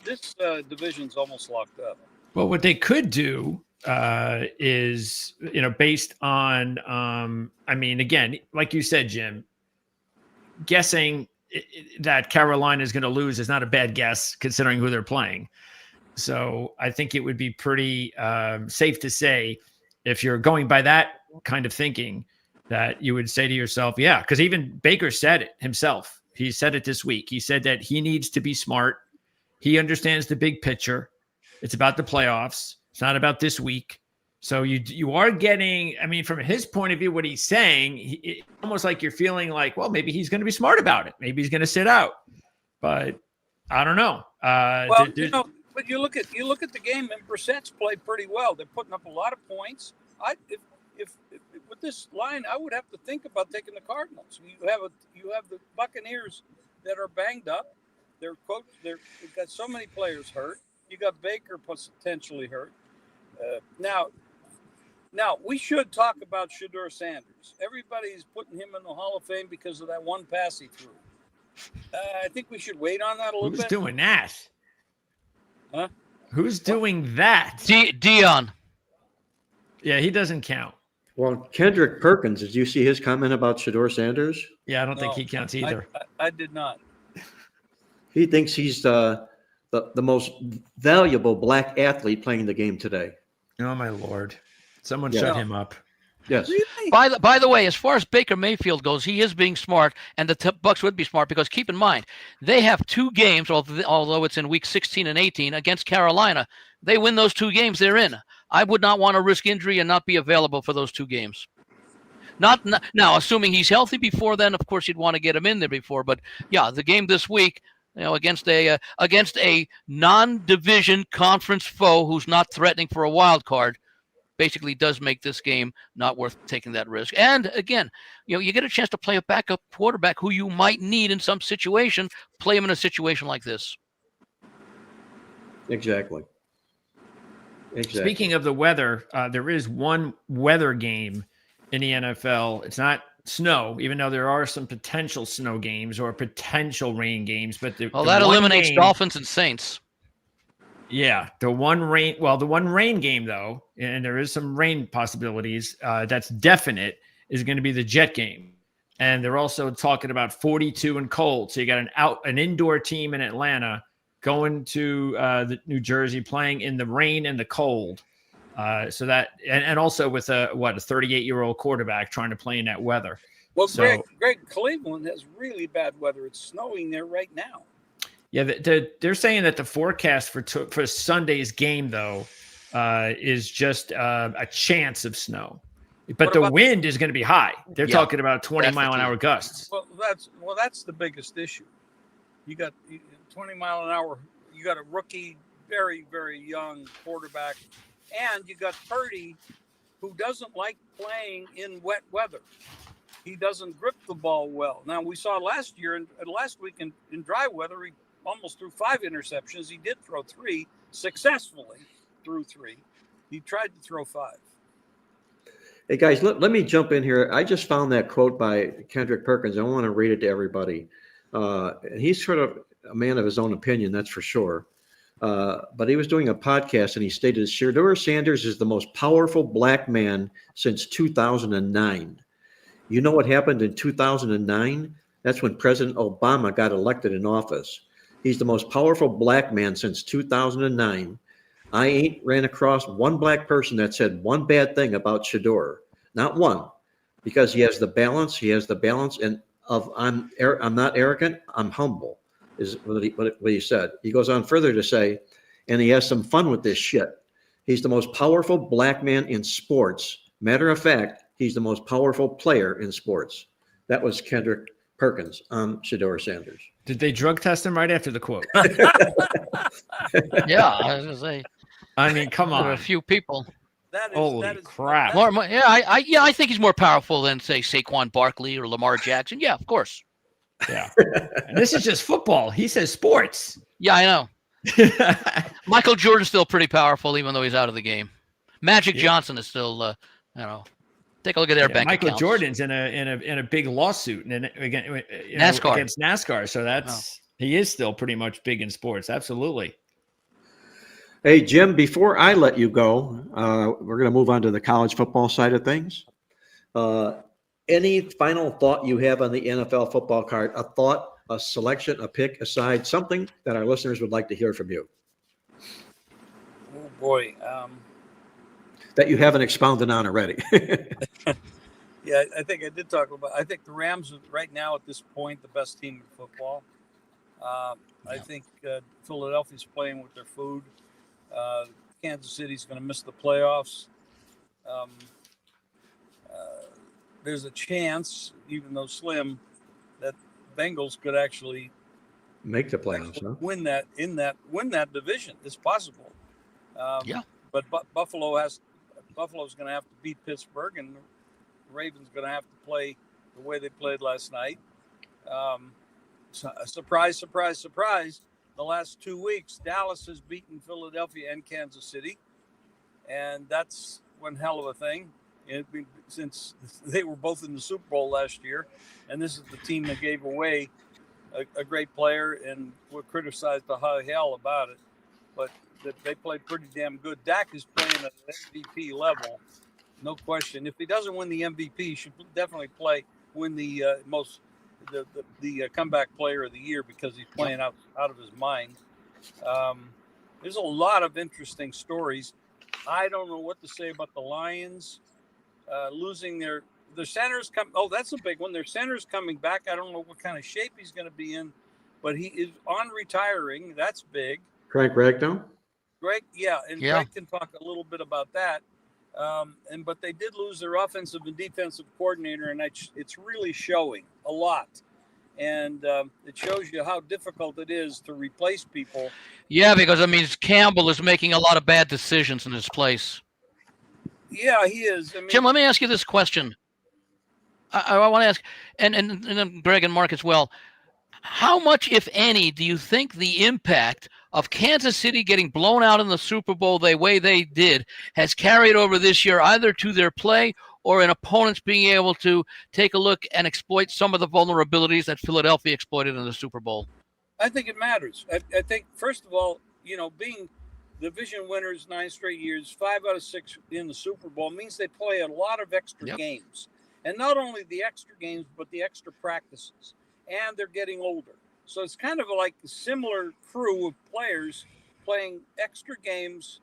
division's almost locked up. Well, what they could do is, based on, again, like you said, Jim, guessing that Carolina is going to lose is not a bad guess considering who they're playing. So I think it would be pretty safe to say, if you're going by that kind of thinking, that you would say to yourself, yeah, because even Baker said it himself. He said it this week. He said that he needs to be smart. He understands the big picture. It's about the playoffs. It's not about this week. So you are getting, from his point of view, what he's saying, it's almost like you're feeling like, well, maybe he's going to be smart about it. Maybe he's going to sit out. But I don't know. But you look at the game, and Brissett's played pretty well. They're putting up a lot of points. If with this line, I would have to think about taking the Cardinals. You have the Buccaneers that are banged up. They've got so many players hurt. You got Baker potentially hurt. Now we should talk about Shedeur Sanders. Everybody's putting him in the Hall of Fame because of that one pass he threw. I think we should wait on that a little bit. Who's doing that? Huh? Who's doing that? Dion. Yeah, he doesn't count. Well, Kendrick Perkins, did you see his comment about Shedeur Sanders? Yeah, I don't think he counts either. I did not. He thinks he's the most valuable black athlete playing the game today. Oh, my Lord. Someone shut him up. Yes. Really? By the way, as far as Baker Mayfield goes, he is being smart, and the Bucks would be smart because keep in mind, they have 2 games, although it's in week 16 and 18, against Carolina. They win those 2 games, they're in. I would not want to risk injury and not be available for those 2 games. Not now, assuming he's healthy before then, of course, you'd want to get him in there before. But yeah, the game this week, against a non-division conference foe who's not threatening for a wild card, basically does make this game not worth taking that risk. And again, you get a chance to play a backup quarterback who you might need in some situation. Play him in a situation like this. Exactly. Speaking of the weather, there is one weather game in the NFL. It's not snow, even though there are some potential snow games or potential rain games. But that eliminates Dolphins and Saints. Yeah, the one rain game though, and there is some rain possibilities. That's definite, is going to be the Jet game. And they're also talking about 42 and cold. So you got an indoor team in Atlanta going to the New Jersey, playing in the rain and the cold. So that and also with a 38-year-old quarterback trying to play in that weather. Well, So, Greg, Cleveland has really bad weather. It's snowing there right now. Yeah, they're saying that the forecast for Sunday's game though is just a chance of snow. But the wind is going to be high. They're talking about 20-mile-an-hour gusts. Well, that's the biggest issue. You got 20-mile-an-hour. You got a rookie, very, very young quarterback, and you got Purdy, who doesn't like playing in wet weather. He doesn't grip the ball well. Now, we saw last week in dry weather, he almost threw 5 interceptions. He did throw 3 successfully. Threw 3. He tried to throw 5. Hey, guys, let me jump in here. I just found that quote by Kendrick Perkins. I want to read it to everybody. He's sort of a man of his own opinion, that's for sure. But he was doing a podcast, and he stated, Shedeur Sanders is the most powerful black man since 2009. You know what happened in 2009? That's when President Obama got elected in office. He's the most powerful black man since 2009. I ain't ran across one black person that said one bad thing about Shedeur. Not one. Because he has the balance. He has the balance and I'm not arrogant, I'm humble, is what he said. He goes on further to say, and he has some fun with this shit. He's the most powerful black man in sports. Matter of fact, he's the most powerful player in sports. That was Kendrick Perkins on Shedeur Sanders. Did they drug test him right after the quote? Yeah, I was gonna say. I mean, come on. There are a few people. Holy crap! I think he's more powerful than say Saquon Barkley or Lamar Jackson. Yeah, of course. Yeah, and this is just football. He says sports. Yeah, I know. Michael Jordan's still pretty powerful, even though he's out of the game. Magic Johnson is still, take a look at their bank Michael accounts. Jordan's in a big lawsuit and NASCAR. against NASCAR. So he is still pretty much big in sports. Absolutely. Hey, Jim, before I let you go, we're going to move on to the college football side of things. Any final thought you have on the NFL football card? A thought, a selection, a pick, aside, something that our listeners would like to hear from you? Oh, boy. That you haven't expounded on already. Yeah, I think I did talk about. I think the Rams are right now at this point the best team in football. I think Philadelphia's playing with their food. Kansas City's going to miss the playoffs. There's a chance, even though slim, that Bengals could actually make the playoffs. Huh? Win that division. It's possible. But Buffalo's going to have to beat Pittsburgh, and the Ravens going to have to play the way they played last night. Surprise, surprise, surprise. The last 2 weeks, Dallas has beaten Philadelphia and Kansas City, and that's one hell of a thing. Since they were both in the Super Bowl last year, and this is the team that gave away a great player and were criticized the hell about it, but they played pretty damn good. Dak is playing at an MVP level, no question. If he doesn't win the MVP, he should definitely win the comeback player of the year because he's playing out of his mind. There's a lot of interesting stories. I don't know what to say about the Lions losing their center's that's a big one. Their center's coming back. I don't know what kind of shape he's going to be in, but he is on retiring. That's big. Frank Ragnow? Greg can talk a little bit about that. But they did lose their offensive and defensive coordinator, and it's really showing a lot. And it shows you how difficult it is to replace people. Yeah, because it means Campbell is making a lot of bad decisions in his place. Yeah, he is. Jim, let me ask you this question. I want to ask, and Greg and Mark as well, how much, if any, do you think the impact of Kansas City getting blown out in the Super Bowl the way they did has carried over this year, either to their play or in opponents being able to take a look and exploit some of the vulnerabilities that Philadelphia exploited in the Super Bowl? I think it matters. I think, first of all, being division winners 9 straight years, 5 out of 6 in the Super Bowl means they play a lot of extra games. And not only the extra games, but the extra practices. And they're getting older. So it's kind of like a similar crew of players playing extra games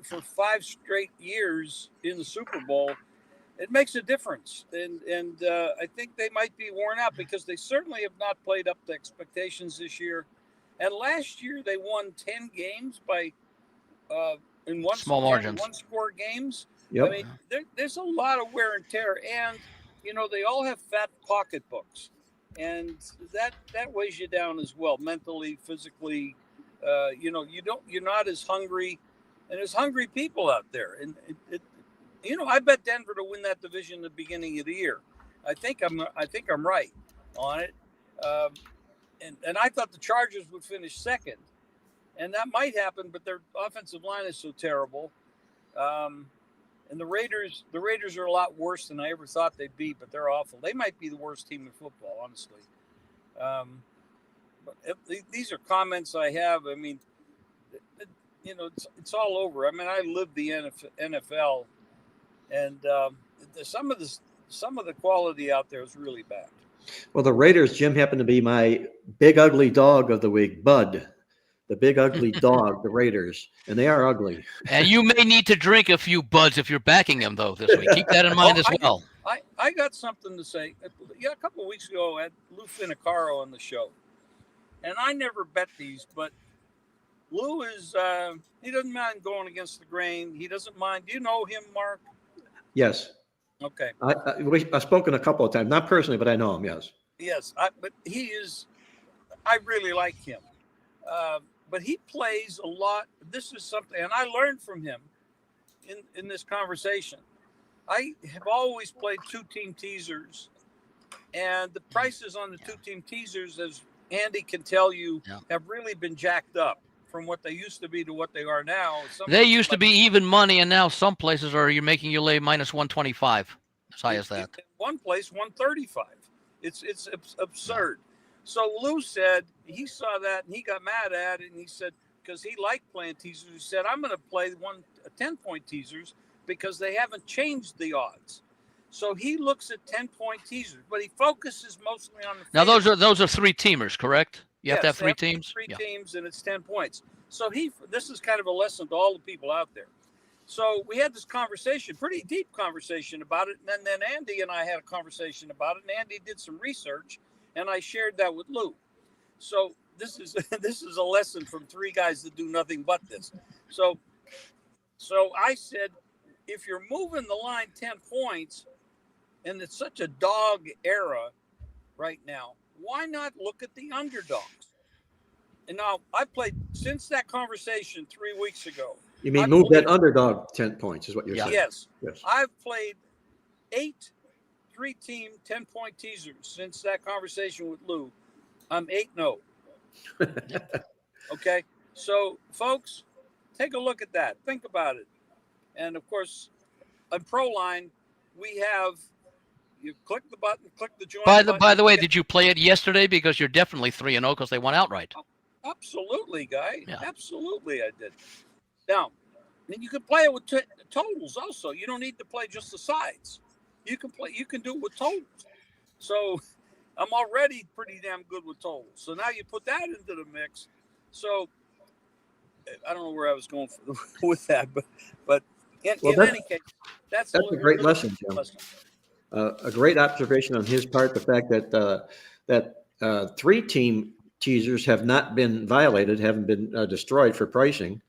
for 5 straight years in the Super Bowl. It makes a difference. And I think they might be worn out because they certainly have not played up to expectations this year. And last year they won 10 games by in Small margins. 1-score games. Yep. I mean, there's a lot of wear and tear, and they all have fat pocketbooks, and that weighs you down as well, mentally, physically. You're not as hungry, and there's hungry people out there, and I bet Denver to win that division at the beginning of the year. I think I'm right on it, and I thought the Chargers would finish second. And that might happen, but their offensive line is so terrible. And the Raiders are a lot worse than I ever thought they'd be, but they're awful. They might be the worst team in football, honestly. But these are comments I have. I mean, it's all over. I mean, I live the NFL, and some of the quality out there is really bad. Well, the Raiders, Jim, happen to be my big ugly dog of the week, Bud. The big ugly dog, the Raiders, and they are ugly. And you may need to drink a few buds if you're backing them, though, this week. Keep that in mind as well. I got something to say. Yeah, a couple of weeks ago, I had Lou Finicaro on the show, and I never bet these, but Lou is he doesn't mind going against the grain. He doesn't mind. Do you know him, Mark? Yes. Okay. I've spoken a couple of times, not personally, but I know him. Yes. Yes, but he is. I really like him. But he plays a lot. This is something, and I learned from him in this conversation. I have always played 2-team teasers, and the prices on the 2-team teasers, as Andy can tell you, have really been jacked up from what they used to be to what they are now. They used to be even money, and now some places you're making you lay minus 125. As high as that. In one place, 135. It's absurd. So Lou said he saw that and he got mad at it, and he said, because he liked playing teasers, he said, I'm going to play 10-point teasers because they haven't changed the odds. So he looks at 10-point teasers, but he focuses mostly on the. Now those are 3-teamers, correct? You have to have 3 teams. 3 teams, and it's 10 points. So this is kind of a lesson to all the people out there. So we had this conversation, pretty deep conversation about it, and then Andy and I had a conversation about it, and Andy did some research. And I shared that with Lou. So this is a lesson from 3 guys that do nothing but this. So I said, if you're moving the line 10 points, and it's such a dog era right now, why not look at the underdogs? And now I played since that conversation 3 weeks ago. You mean move that underdog 10 points is what you're saying? Yes. I've played 8 3-team 10-point teasers since that conversation with Lou. I'm 8-0. Okay, so folks, take a look at that. Think about it. And of course, on ProLine, we have you click the button, click the join. By the way, did you play it yesterday? Because you're definitely 3-0 because they won outright. Oh, absolutely, guy. Yeah. Absolutely, I did. Now, and you can play it with totals also. You don't need to play just the sides. You can do it with totals. So I'm already pretty damn good with totals. So now you put that into the mix. So I don't know where I was going with that, but in any case, that's a great lesson, Jim. A great observation on his part. The fact that 3-team teasers have not been violated, haven't been destroyed for pricing,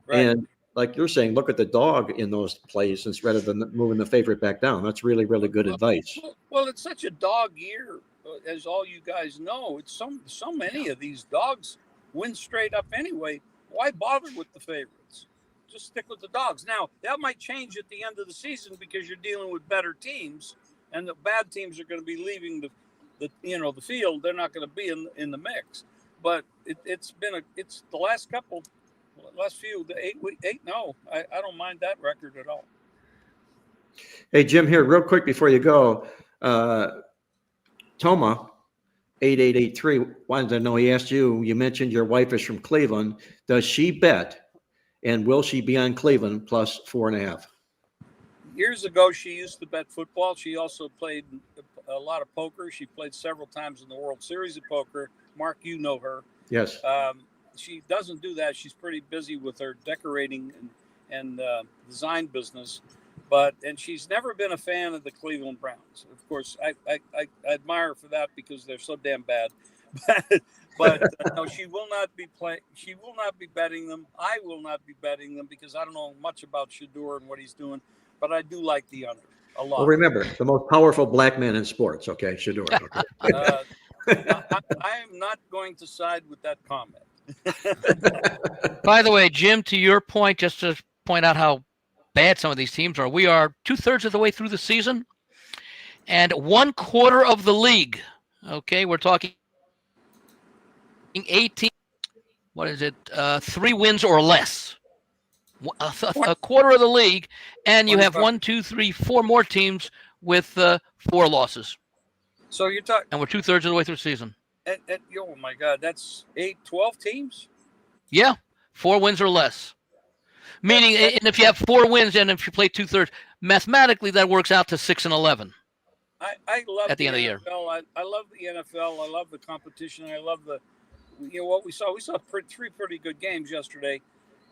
right. And like you're saying, look at the dog in those plays rather than moving the favorite back down. That's really, really good advice. Well, it's such a dog year, as all you guys know. It's so many of these dogs win straight up anyway. Why bother with the favorites? Just stick with the dogs. Now, that might change at the end of the season because you're dealing with better teams, and the bad teams are going to be leaving the field. They're not going to be in the mix. But it's the last few, the 8-0. I don't mind that record at all. Hey, Jim, here, real quick before you go. Toma, 8883, wanted to know, he asked you mentioned your wife is from Cleveland. Does she bet, and will she be on Cleveland plus 4.5? Years ago, she used to bet football. She also played a lot of poker. She played several times in the World Series of Poker. Mark, you know her. Yes. She doesn't do that. She's pretty busy with her decorating and design business. And she's never been a fan of the Cleveland Browns. Of course, I admire her for that because they're so damn bad. But no, she will not be She will not be betting them. I will not be betting them because I don't know much about Shador and what he's doing. But I do like the under a lot. Well, remember, the most powerful black man in sports. Okay, Shador. Okay. I am not going to side with that comment. By the way, Jim, to your point, just to point out how bad some of these teams are, we are 2/3 of the way through the season and 1/4 of the league. Okay, we're talking 18. What is it? 3 wins or less. A quarter of the league, and you have 1, 2, 3, 4 more teams with 4 losses. So you're talking, and we're 2/3 of the way through the season. Oh my God, that's 12 teams. Yeah, 4 wins or less. Meaning, and if you have 4 wins, and if you play 2/3, mathematically that works out to 6-11. I love at the end of the year. I love the NFL. I love the competition. I love what we saw. We saw 3 pretty good games yesterday.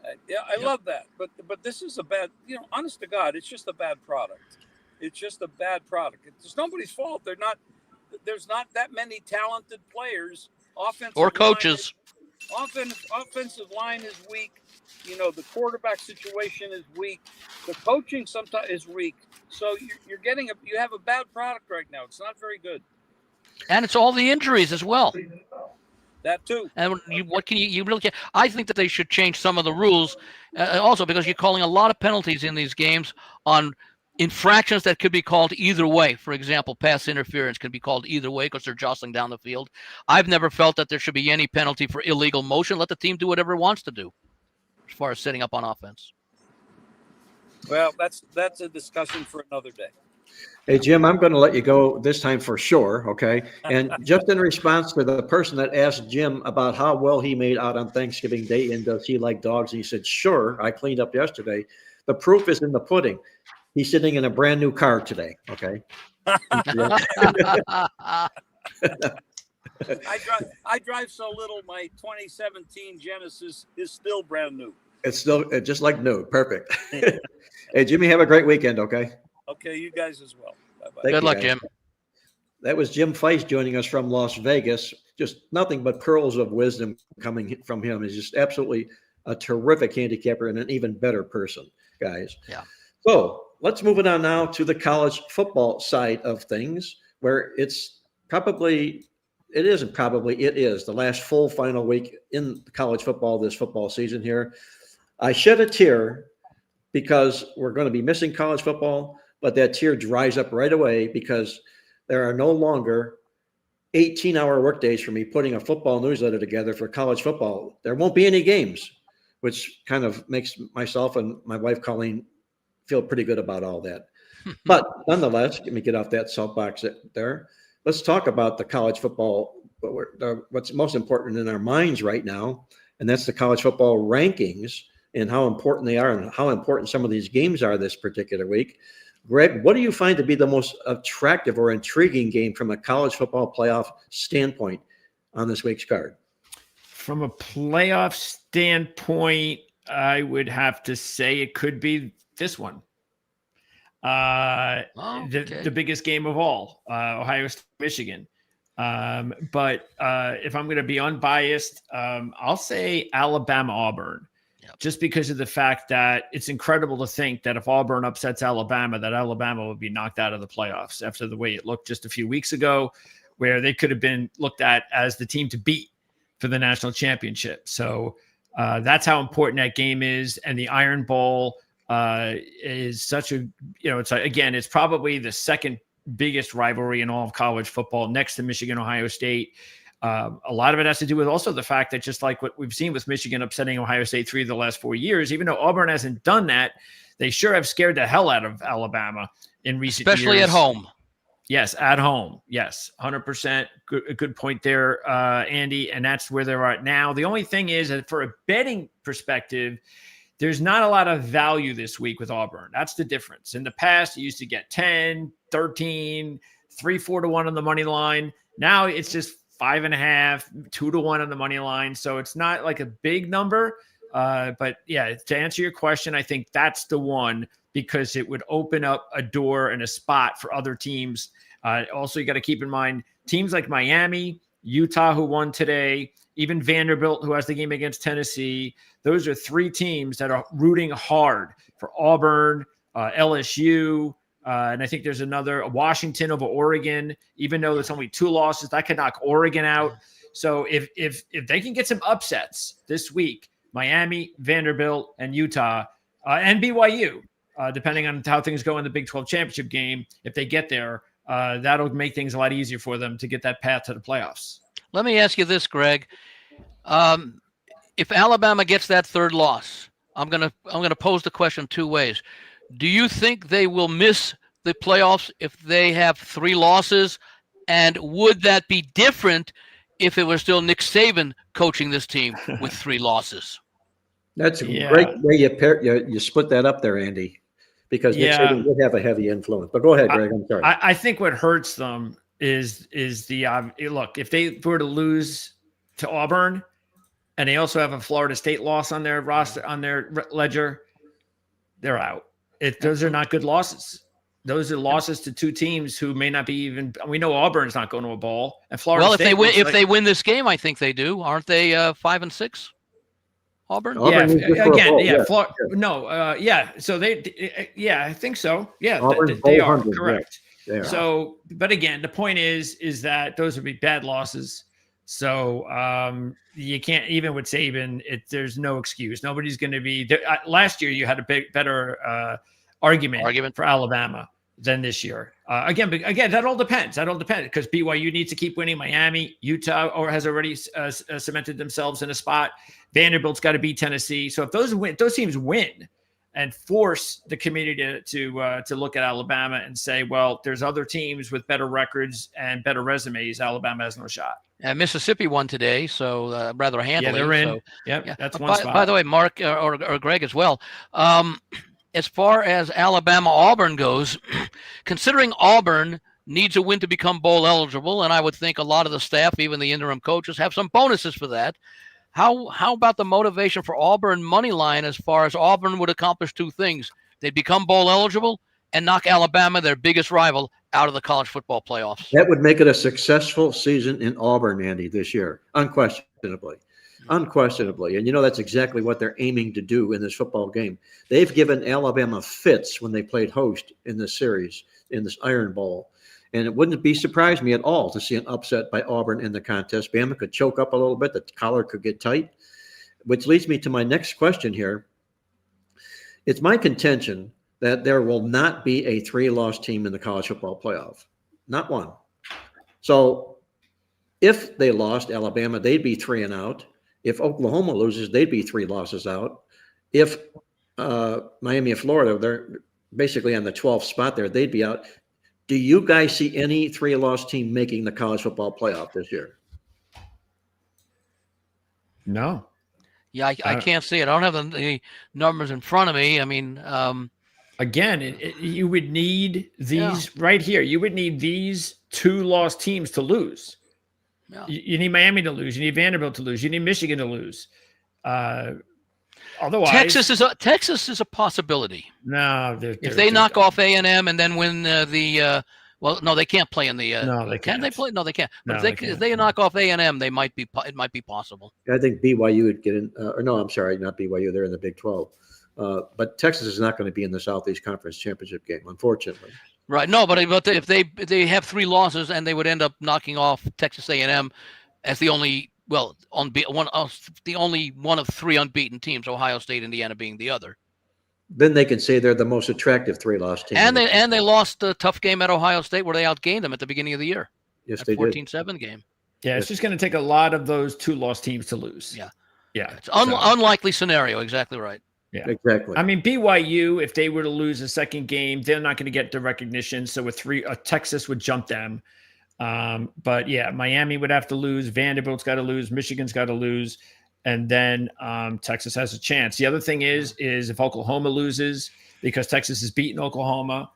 I love that. But this is a bad. Honest to God, it's just a bad product. It's just a bad product. It's nobody's fault. There's not that many talented players. Offensive or coaches. Offensive line is weak. The quarterback situation is weak. The coaching sometimes is weak. So you have a bad product right now. It's not very good. And it's all the injuries as well. That too. And what can you really can't. I think that they should change some of the rules also because you're calling a lot of penalties in these games on infractions that could be called either way. For example, pass interference can be called either way because they're jostling down the field. I've never felt that there should be any penalty for illegal motion. Let the team do whatever it wants to do as far as setting up on offense. Well, that's a discussion for another day. Hey, Jim, I'm going to let you go this time for sure, okay? And just in response to the person that asked Jim about how well he made out on Thanksgiving Day and does he like dogs, and he said, sure, I cleaned up yesterday. The proof is in the pudding. He's sitting in a brand new car today, okay? I drive so little, my 2017 Genesis is still brand new. It's still just like new. Perfect. Hey, Jimmy, have a great weekend, okay? Okay, you guys as well. Bye-bye. Good luck, Jim. That was Jim Feist joining us from Las Vegas. Just nothing but pearls of wisdom coming from him. He's just absolutely a terrific handicapper and an even better person, guys. Yeah. So let's move it on now to the college football side of things, where it is the last full final week in college football this football season here. I shed a tear because we're going to be missing college football, but that tear dries up right away because there are no longer 18-hour workdays for me putting a football newsletter together for college football. There won't be any games, which kind of makes myself and my wife Colleen feel pretty good about all that. But nonetheless, let me get off that soapbox there. Let's talk about the college football, what's most important in our minds right now, and that's the college football rankings and how important they are and how important some of these games are this particular week. Greg, what do you find to be the most attractive or intriguing game from a college football playoff standpoint on this week's card? From a playoff standpoint, I would have to say it could be this one. The biggest game of all, Ohio State, Michigan. But if I'm going to be unbiased, I'll say Alabama, Auburn. Just because of the fact that it's incredible to think that if Auburn upsets Alabama, that Alabama would be knocked out of the playoffs after the way it looked just a few weeks ago, where they could have been looked at as the team to beat for the national championship. So that's how important that game is. And the Iron Bowl is such a, it's probably the second biggest rivalry in all of college football next to Michigan, Ohio State. A lot of it has to do with also the fact that just like what we've seen with Michigan upsetting Ohio State 3 of the last 4 years, even though Auburn hasn't done that, they sure have scared the hell out of Alabama in recent years. Especially at home. Yes, at home. Yes, 100%. Good point there, Andy. And that's where they're at now. The only thing is that for a betting perspective, there's not a lot of value this week with Auburn. That's the difference. In the past, you used to get 10, 13, 3-4 to 1 on the money line. Now it's just 5.5, 2 to 1 on the money line. So it's not like a big number. But yeah, to answer your question, I think that's the one, because it would open up a door and a spot for other teams. Also, you got to keep in mind teams like Miami, Utah, who won today, even Vanderbilt, who has the game against Tennessee. Those are 3 teams that are rooting hard for Auburn, LSU, and I think there's another, Washington over Oregon. Even though there's only 2 losses, that could knock Oregon out. So if they can get some upsets this week, Miami, Vanderbilt, and Utah, and BYU, depending on how things go in the Big 12 championship game, if they get there, that'll make things a lot easier for them to get that path to the playoffs. Let me ask you this, Greg. If Alabama gets that 3rd loss, I'm gonna pose the question 2 ways. Do you think they will miss the playoffs if they have 3 losses? And would that be different if it was still Nick Saban coaching this team with 3 losses? That's a great way you split that up there, Andy, because Nick Saban would have a heavy influence. But go ahead, Greg. I'm sorry. I think what hurts them is the look. If they were to lose to Auburn, and they also have a Florida State loss on their roster, on their ledger, they're out. Those are not good losses. Those are losses to 2 teams who may not be even. We know Auburn's not going to a bowl, and Florida. Well, State if they win this game, I think they do. Aren't they 5-6? Auburn. Yeah. Again. Yeah. Yeah. So I think so. Yeah. They are correct. Yeah. So, but again, the point is that those would be bad losses. So you can't, even with Saban, there's no excuse. Nobody's going to be there. Last year you had a better argument for Alabama than this year. Again, that all depends. Because BYU needs to keep winning. Miami, Utah, has already cemented themselves in a spot. Vanderbilt's got to beat Tennessee. So if those teams win and force the community to look at Alabama and say, well, there's other teams with better records and better resumes. Alabama has no shot. And Mississippi won today, so rather handily. Yeah, they're in. So, yeah, that's one spot. By the way, Mark or Greg as well. As far as Alabama-Auburn goes, considering Auburn needs a win to become bowl eligible, and I would think a lot of the staff, even the interim coaches, have some bonuses for that. How about the motivation for Auburn money line, as far as Auburn would accomplish 2 things? They'd become bowl eligible and knock Alabama, their biggest rival, out of the college football playoffs. That would make it a successful season in Auburn, Andy, this year, unquestionably. And that's exactly what they're aiming to do in this football game. They've given Alabama fits when they played host in this series, in this Iron Bowl. And it wouldn't surprise me at all to see an upset by Auburn in the contest. Bama could choke up a little bit. The collar could get tight, which leads me to my next question here. It's my contention that there will not be a 3-loss team in the college football playoff. Not one. So if they lost Alabama, they'd be 3 and out. If Oklahoma loses, they'd be 3 losses out. If Miami and Florida, they're basically on the 12th spot there, they'd be out. Do you guys see any 3-loss team making the college football playoff this year? No. Yeah, I can't see it. I don't have the numbers in front of me. I mean, again, you would need these right here. You would need these 2-loss teams to lose. Yeah. You need Miami to lose. You need Vanderbilt to lose. You need Michigan to lose. Otherwise, Texas is a possibility. No, if they knock off A&M and then win well, no, they can't play in the. No, they can't. Can they play? No, they can't. But No, if they knock off A&M, it might be possible. I think BYU would get in. No, I'm sorry, not BYU. They're in the Big 12. But Texas is not going to be in the Southeast Conference Championship game, unfortunately. Right. No, but if they have 3 losses and they would end up knocking off Texas A&M as the only one of 3 unbeaten teams, Ohio State, Indiana being the other. Then they can say they're the most attractive 3-loss team. And they lost a tough game at Ohio State where they outgained them at the beginning of the year. Yes, they 14-7 game. Yeah, it's just going to take a lot of those 2-loss teams to lose. Yeah. It's unlikely scenario. Exactly right. Yeah, exactly. I mean, BYU, if they were to lose a second game, they're not going to get the recognition. So with 3, Texas would jump them. But yeah, Miami would have to lose. Vanderbilt's got to lose. Michigan's got to lose. and then Texas has a chance. The other thing is if Oklahoma loses, because Texas has beaten Oklahoma.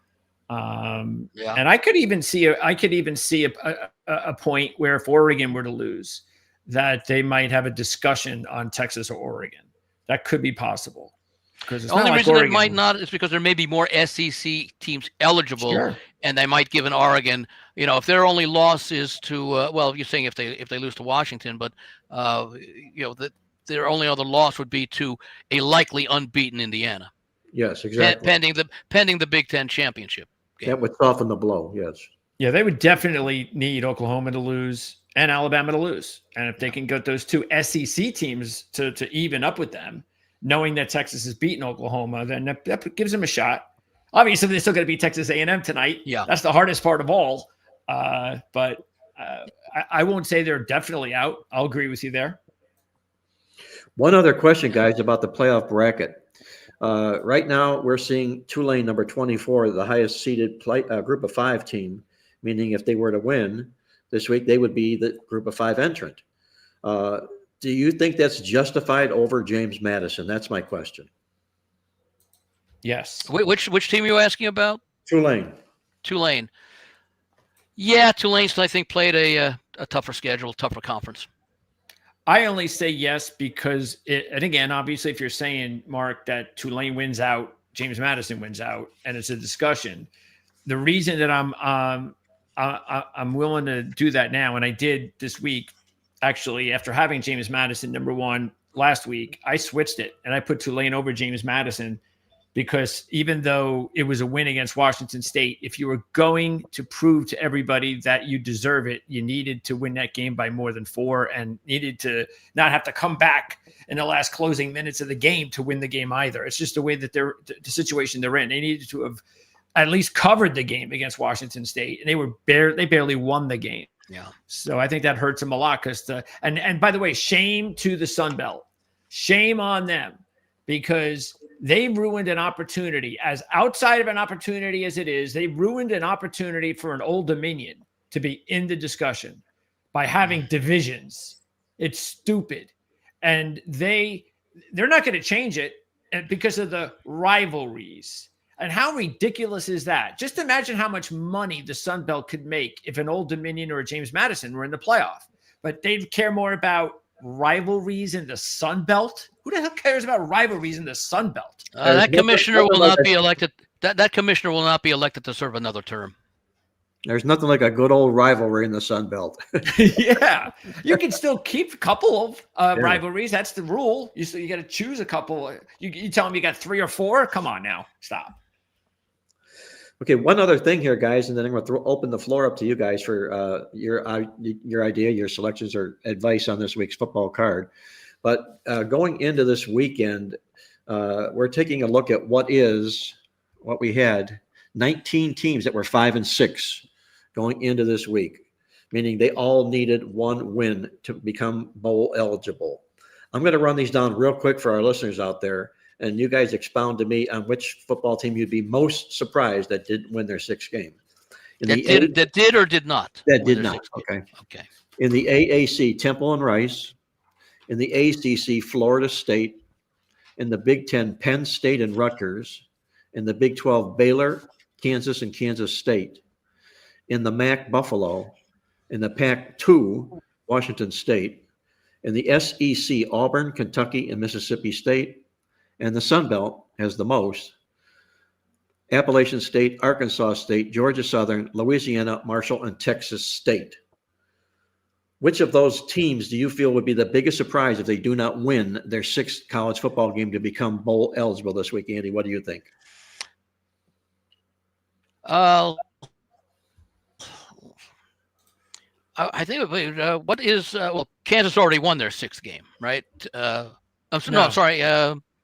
And I could even see a point where if Oregon were to lose, that they might have a discussion on Texas or Oregon. That could be possible. Because the only reason it might not is because there may be more SEC teams eligible, sure. And they might give an Oregon. If their only loss is to you're saying if they lose to Washington, but that their only other loss would be to a likely unbeaten Indiana. Yes, exactly. Pending the Big Ten championship game. That would soften the blow. Yes. Yeah, they would definitely need Oklahoma to lose and Alabama to lose, and if they can get those two SEC teams to even up with them, knowing that Texas has beaten Oklahoma, then that gives them a shot. Obviously, they're still going to beat Texas A&M tonight. Yeah, that's the hardest part of all. But I won't say they're definitely out. I'll agree with you there. One other question, guys, about the playoff bracket. Right now, we're seeing Tulane, number 24, the highest seeded group of 5 team, meaning if they were to win this week, they would be the group of 5 entrant. Do you think that's justified over James Madison? That's my question. Yes. Which team are you asking about? Tulane. Yeah, Tulane's, I think, played a tougher schedule, tougher conference. I only say yes because and again, obviously, if you're saying, Mark, that Tulane wins out, James Madison wins out, and it's a discussion. The reason that I'm willing to do that now, and I did this week, actually, after having James Madison number 1 last week, I switched it and I put Tulane over James Madison because even though it was a win against Washington State, if you were going to prove to everybody that you deserve it, you needed to win that game by more than 4 and needed to not have to come back in the last closing minutes of the game to win the game either. It's just the way that the situation they're in. They needed to have at least covered the game against Washington State, and they barely won the game. Yeah. So I think that hurts them a lot and by the way, shame to the Sun Belt. Shame on them because they ruined an opportunity as outside of an opportunity as it is. They ruined an opportunity for an Old Dominion to be in the discussion by having divisions. It's stupid. And they're not going to change it because of the rivalries. And how ridiculous is that? Just imagine how much money the Sun Belt could make if an Old Dominion or a James Madison were in the playoff. But they'd care more about rivalries in the Sun Belt. Who the hell cares about rivalries in the Sun Belt? That commissioner will not be elected. That commissioner will not be elected to serve another term. There's nothing like a good old rivalry in the Sun Belt. Yeah, you can still keep a couple of rivalries. That's the rule. You got to choose a couple. You tell them you got 3 or 4. Come on now, stop. Okay, one other thing here, guys, and then I'm going to open the floor up to you guys for your idea, your selections, or advice on this week's football card. But going into this weekend, we're taking a look at what we had 19 teams that were 5 and 6 going into this week, meaning they all needed 1 win to become bowl eligible. I'm going to run these down real quick for our listeners out there, and you guys expound to me on which football team you'd be most surprised that didn't win their 6th game. That did or did not? That did not. Okay. In the AAC, Temple and Rice. In the ACC, Florida State. In the Big Ten, Penn State and Rutgers. In the Big 12, Baylor, Kansas, and Kansas State. In the MAC, Buffalo. In the Pac-2, Washington State. In the SEC, Auburn, Kentucky, and Mississippi State. And the Sun Belt has the most. Appalachian State, Arkansas State, Georgia Southern, Louisiana, Marshall, and Texas State. Which of those teams do you feel would be the biggest surprise if they do not win their 6th college football game to become bowl eligible this week, Andy? What do you think? I think what is Kansas already won their 6th game, right? I'm sorry.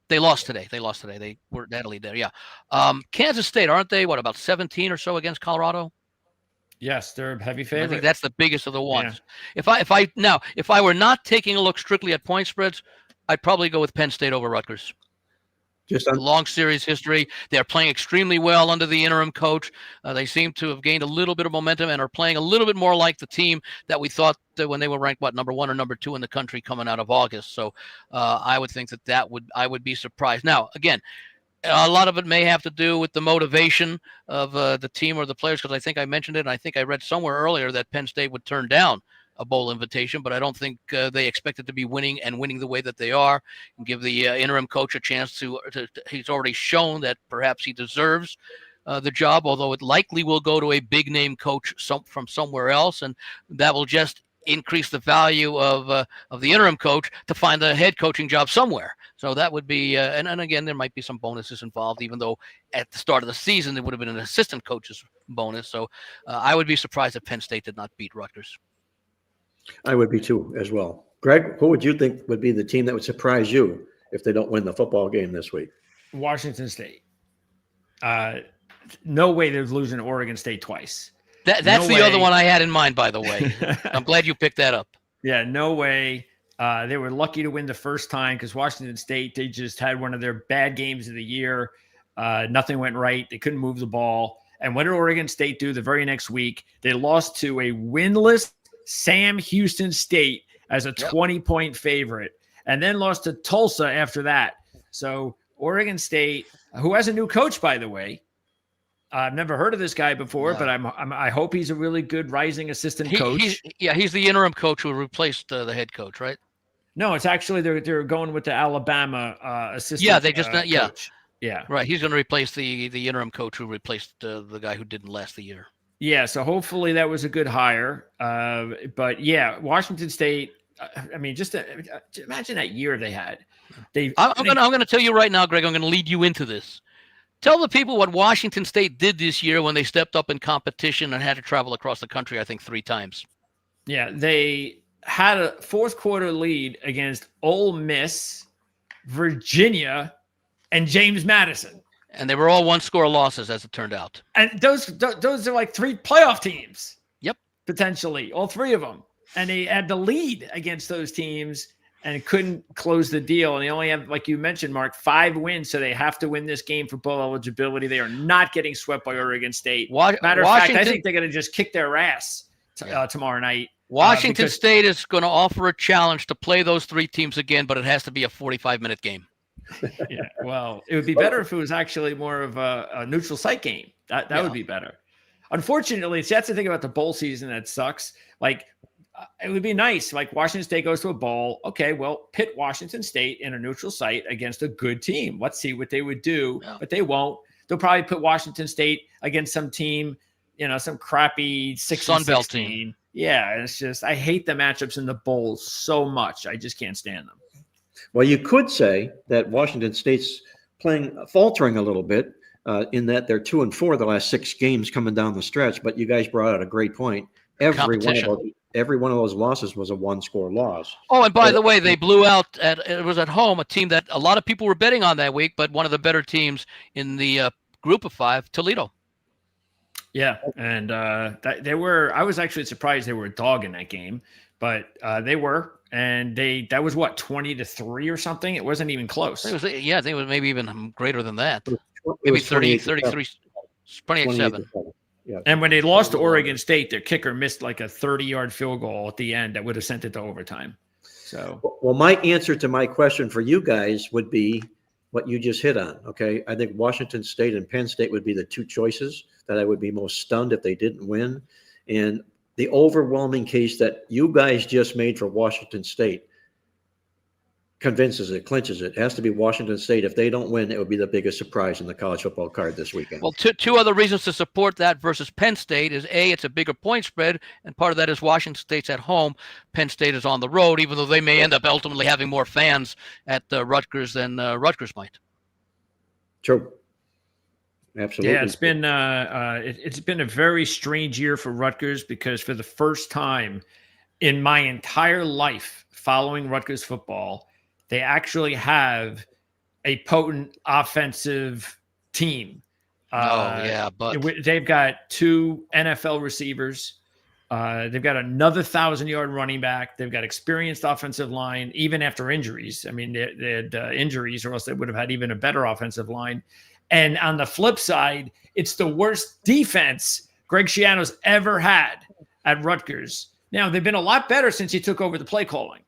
They lost today. They were deadly there. Yeah. Kansas State, aren't they? What, about 17 or so against Colorado? Yes, they're a heavy favorite. I think that's the biggest of the ones. Yeah. If I were not taking a look strictly at point spreads, I'd probably go with Penn State over Rutgers. Just on, long series history. They're playing extremely well under the interim coach. They seem to have gained a little bit of momentum and are playing a little bit more like the team that we thought that when they were ranked, number 1 or number 2 in the country coming out of August. So I would think I would be surprised. Now, again, a lot of it may have to do with the motivation of the team or the players, because I think I mentioned it, and I think I read somewhere earlier that Penn State would turn down a bowl invitation, but I don't think they expected to be winning the way that they are, and give the interim coach a chance to he's already shown that perhaps he deserves the job, although it likely will go to a big name coach from somewhere else, and that will just increase the value of the interim coach to find a head coaching job somewhere. So that would be, and again, there might be some bonuses involved, even though at the start of the season, there would have been an assistant coach's bonus. So I would be surprised if Penn State did not beat Rutgers. I would be too as well. Greg, who would you think would be the team that would surprise you if they don't win the football game this week? Washington State. No way they're losing to Oregon State twice. That's no the way. Other one I had in mind, by the way. I'm glad you picked that up. Yeah, no way. They were lucky to win the first time because Washington State, they just had one of their bad games of the year. Nothing went right. They couldn't move the ball. And what did Oregon State do the very next week? They lost to a winless Sam Houston State as a 20-point favorite, and then lost to Tulsa after that. So Oregon State, who has a new coach, by the way. I've never heard of this guy before, but I hope he's a really good rising assistant coach. He's the interim coach who replaced the head coach, right? No, it's actually they're going with the Alabama assistant. Yeah, they just coach. Yeah, right. He's going to replace the interim coach who replaced the guy who didn't last the year. Yeah, so hopefully that was a good hire. But yeah, Washington State. I mean, just imagine that year they had. I'm going to tell you right now, Greg. I'm going to lead you into this. Tell the people what Washington State did this year when they stepped up in competition and had to travel across the country, I think 3 times. Yeah, they had a fourth quarter lead against Ole Miss, Virginia, and James Madison. And they were all one-score losses, as it turned out. And those are like 3 playoff teams. Yep. Potentially, all 3 of them. And they had the lead against those teams and couldn't close the deal. And they only have, like you mentioned, Mark, 5 wins. So they have to win this game for bowl eligibility. They are not getting swept by Oregon State. Matter of fact, I think they're going to just kick their ass tomorrow night. Washington State is going to offer a challenge to play those 3 teams again, but it has to be a 45-minute game. Yeah, well, it would be better if it was actually more of a neutral site game. That would be better. Unfortunately, that's the thing about the bowl season that sucks. Like, it would be nice. Like, Washington State goes to a bowl. Okay, well, pit Washington State in a neutral site against a good team. Let's see what they would do, but they won't. They'll probably put Washington State against some team, some crappy Sun Belt team. Yeah, it's just, I hate the matchups in the bowls so much. I just can't stand them. Well, you could say that Washington State's faltering a little bit in that they're 2-4 the last 6 games coming down the stretch. But you guys brought out a great point. Every one of those losses was a 1-score loss. Oh, and by the way, they blew out it was at home, a team that a lot of people were betting on that week, but one of the better teams in the group of 5, Toledo. Yeah, and I was actually surprised they were a dog in that game, but they were. And that was what, 20-3 or something? It wasn't even close. I think it was maybe even greater than that. Maybe 30, 33, 28-7. Yeah. And when they lost to Oregon State, their kicker missed like a 30-yard field goal at the end that would have sent it to overtime. So, well, my answer to my question for you guys would be what you just hit on. Okay, I think Washington State and Penn State would be the 2 choices that I would be most stunned if they didn't win. And the overwhelming case that you guys just made for Washington State clinches it. It has to be Washington State. If they don't win, it would be the biggest surprise in the college football card this weekend. Well, 2 other reasons to support that versus Penn State is A, it's a bigger point spread, and part of that is Washington State's at home. Penn State is on the road, even though they may end up ultimately having more fans at Rutgers than Rutgers might. True. Absolutely. Yeah, it's been a very strange year for Rutgers because for the first time in my entire life following Rutgers football, they actually have a potent offensive team. But they've got 2 NFL receivers. They've got another 1,000-yard running back. They've got experienced offensive line, even after injuries. I mean, they had injuries, or else they would have had even a better offensive line. And on the flip side, it's the worst defense Greg Schiano's ever had at Rutgers. Now, they've been a lot better since he took over the play calling.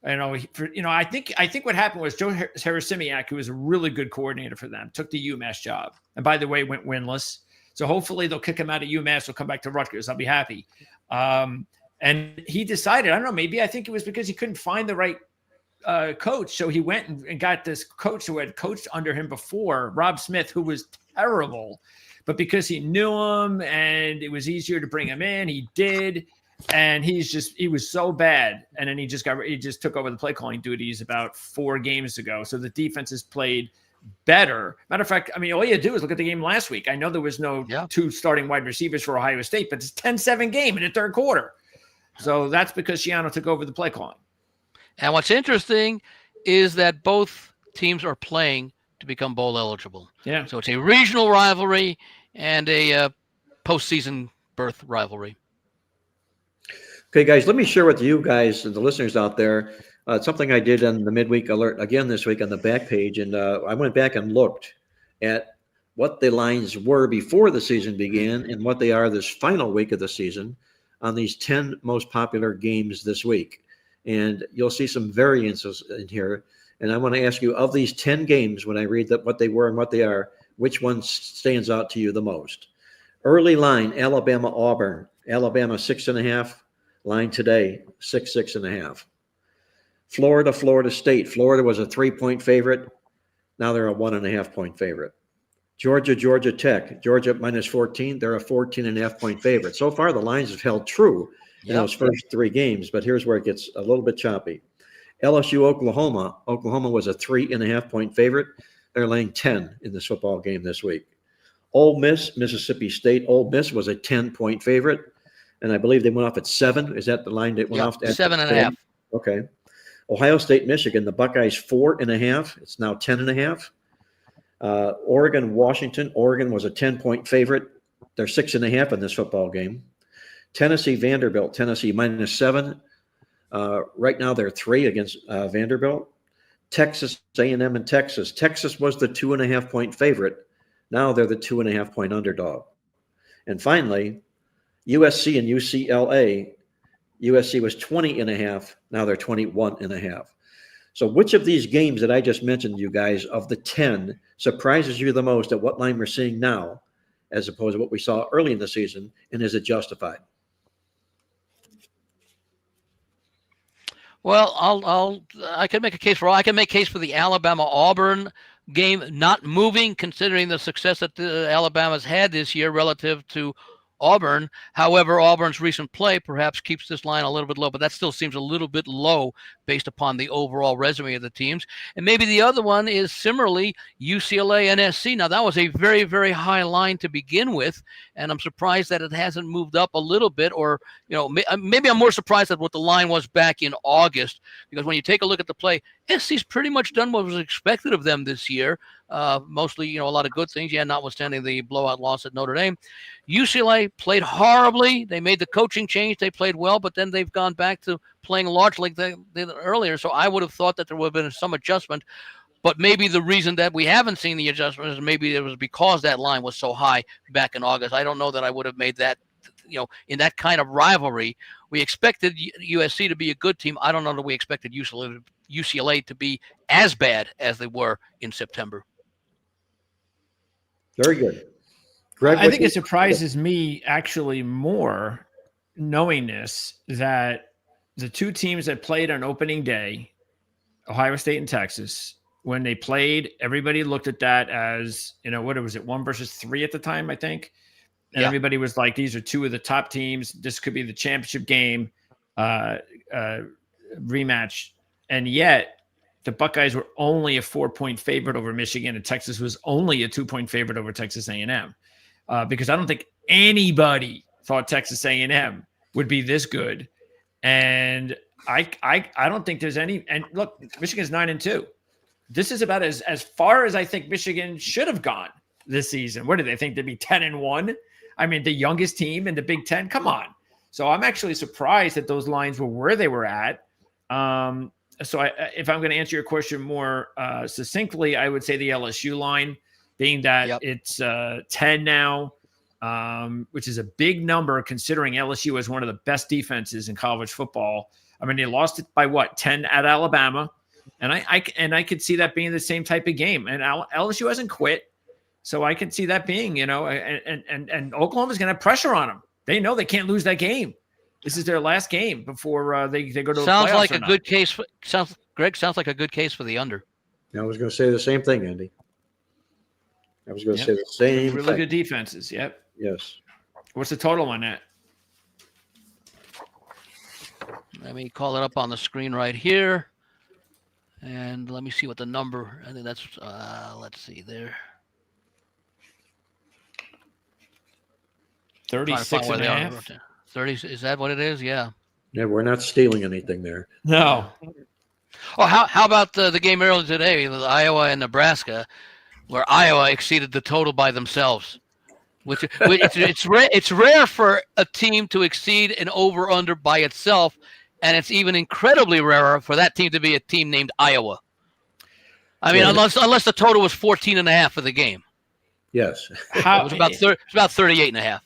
I think what happened was Joe Harasimiak, who was a really good coordinator for them, took the UMass job. And by the way, went winless. So hopefully they'll kick him out of UMass. He'll come back to Rutgers. I'll be happy. And he decided, I don't know, maybe I think it was because he couldn't find the right coach. So he went and got this coach who had coached under him before, Rob Smith, who was terrible. But because he knew him and it was easier to bring him in, he did. And he was so bad. And then he just took over the play calling duties about 4 games ago. So the defense has played better. Matter of fact, I mean, all you do is look at the game last week. I know there was no 2 starting wide receivers for Ohio State, but it's 10-7 game in the third quarter. So that's because Schiano took over the play calling. And what's interesting is that both teams are playing to become bowl eligible. Yeah. So it's a regional rivalry and a postseason berth rivalry. Okay, guys, let me share with you guys and the listeners out there something I did on the midweek alert again this week on the back page. And I went back and looked at what the lines were before the season began and what they are this final week of the season on these 10 most popular games this week. And you'll see some variances in here. And I want to ask you, of these 10 games, when I read what they were and what they are, which one stands out to you the most? Early line, Alabama-Auburn. Alabama 6.5. Line today, 6.5. Florida State. Florida was a 3-point favorite. Now they're a 1.5-point favorite. Georgia Tech. Georgia -14. They're a 14.5-point favorite. So far, the lines have held true in those first 3 games, but here's where it gets a little bit choppy. LSU Oklahoma. Oklahoma was a 3.5-point favorite. They're laying 10 in this football game this week. Ole Miss, Mississippi State. Ole Miss was a 10-point favorite. And I believe they went off at 7. Is that the line that went off at 7.5? Okay. Ohio State, Michigan, the Buckeyes 4.5. It's now 10.5. Oregon, Washington. Oregon was a 10-point favorite. They're 6.5 in this football game. Tennessee, Vanderbilt. Tennessee -7. Right now they're 3 against Vanderbilt. Texas A&M and Texas. Texas was the 2.5-point favorite. Now they're the 2.5-point underdog. And finally, USC and UCLA. USC was 20.5. Now they're 21.5. So which of these games that I just mentioned, you guys, of the 10 surprises you the most at what line we're seeing now as opposed to what we saw early in the season, and is it justified? Well, I can make a case for the Alabama-Auburn game not moving, considering the success that Alabama's had this year relative to Auburn. However, Auburn's recent play perhaps keeps this line a little bit low, but that still seems a little bit low based upon the overall resume of the teams. And maybe the other one is similarly UCLA and SC. Now, that was a very, very high line to begin with, and I'm surprised that it hasn't moved up a little bit, or, maybe I'm more surprised at what the line was back in August, because when you take a look at the play, SC's pretty much done what was expected of them this year. Mostly, a lot of good things. Notwithstanding the blowout loss at Notre Dame. UCLA played horribly. They made the coaching change. They played well, but then they've gone back to playing largely like they did earlier. So I would have thought that there would have been some adjustment. But maybe the reason that we haven't seen the adjustment is maybe it was because that line was so high back in August. I don't know that I would have made that, in that kind of rivalry. We expected USC to be a good team. I don't know that we expected UCLA to be as bad as they were in September. Very good. Greg, I think it surprises me actually more knowing this, that the 2 teams that played on opening day, Ohio State and Texas, when they played, everybody looked at that as, what was it, 1 versus 3 at the time, I think. And everybody was like, these are 2 of the top teams. This could be the championship game rematch. And yet the Buckeyes were only a 4-point favorite over Michigan, and Texas was only a 2-point favorite over Texas A&M. Because I don't think anybody thought Texas A&M would be this good. And I don't think there's any, and look, Michigan's 9-2. This is about as far as I think Michigan should have gone this season. What do they think? They'd be 10-1? I mean, the youngest team in the Big Ten? Come on. So I'm actually surprised that those lines were where they were at. So if I'm going to answer your question more succinctly, I would say the LSU line, being that it's 10 now, which is a big number considering LSU is one of the best defenses in college football. I mean, they lost it by 10 at Alabama, and I could see that being the same type of game. And LSU hasn't quit, so I could see that being, and Oklahoma's going to have pressure on them. They know they can't lose that game. This is their last game before they go to the playoffs. Sounds like a good case. Greg, sounds like a good case for the under. I was going to say the same thing, Andy. I was going to say the same really thing. Good defenses. Yep. Yes. What's the total on that? Let me call it up on the screen right here. And let me see what the number, I think that's, let's see there. 36 and a half. 30, is that what it is? Yeah. Yeah, we're not stealing anything there. No. Oh, how about the game earlier today, with Iowa and Nebraska, where Iowa exceeded the total by themselves? Which it's rare for a team to exceed an over-under by itself, and it's even incredibly rarer for that team to be a team named Iowa. I mean, unless the total was 14.5 for the game. Yes. It was about 38.5.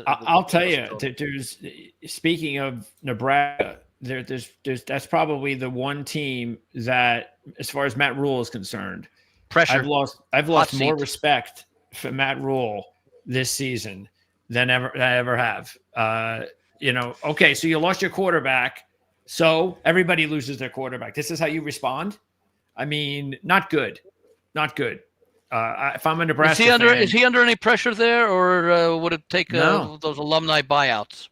I'll tell you, there's, speaking of Nebraska, there's that's probably the one team that, as far as Matt Rule is concerned, pressure. I've lost more respect for Matt Rule this season than I ever have. Okay, so you lost your quarterback, so everybody loses their quarterback. This is how you respond? I mean, not good. Not good. If I'm a Nebraska fan, is he under any pressure there, or would it take those alumni buyouts?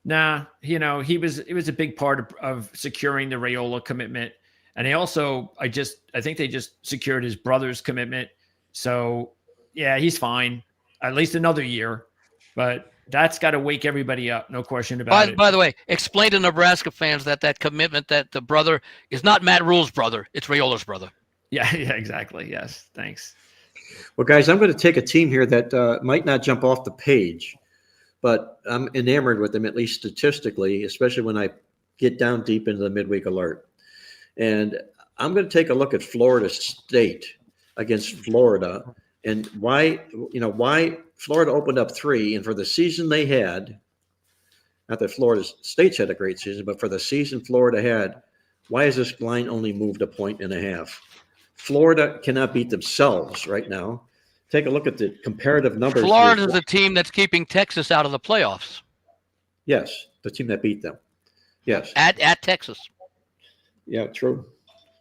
Nah, it was a big part of securing the Raiola commitment, and I think they just secured his brother's commitment. So yeah, he's fine, at least another year, but that's got to wake everybody up, no question about it. By the way, explain to Nebraska fans that commitment, that the brother is not Matt Rule's brother, it's Raiola's brother. Yeah, exactly. Yes, thanks. Well, guys, I'm going to take a team here that might not jump off the page, but I'm enamored with them, at least statistically, especially when I get down deep into the midweek alert. And I'm going to take a look at Florida State against Florida, and why Florida opened up 3, and for the season they had, not that Florida State's had a great season, but for the season Florida had, why is this line only moved 1.5 points? Florida cannot beat themselves right now. Take a look at the comparative numbers. Florida is the team that's keeping Texas out of the playoffs. Yes, the team that beat them. Yes. At Texas. Yeah, true.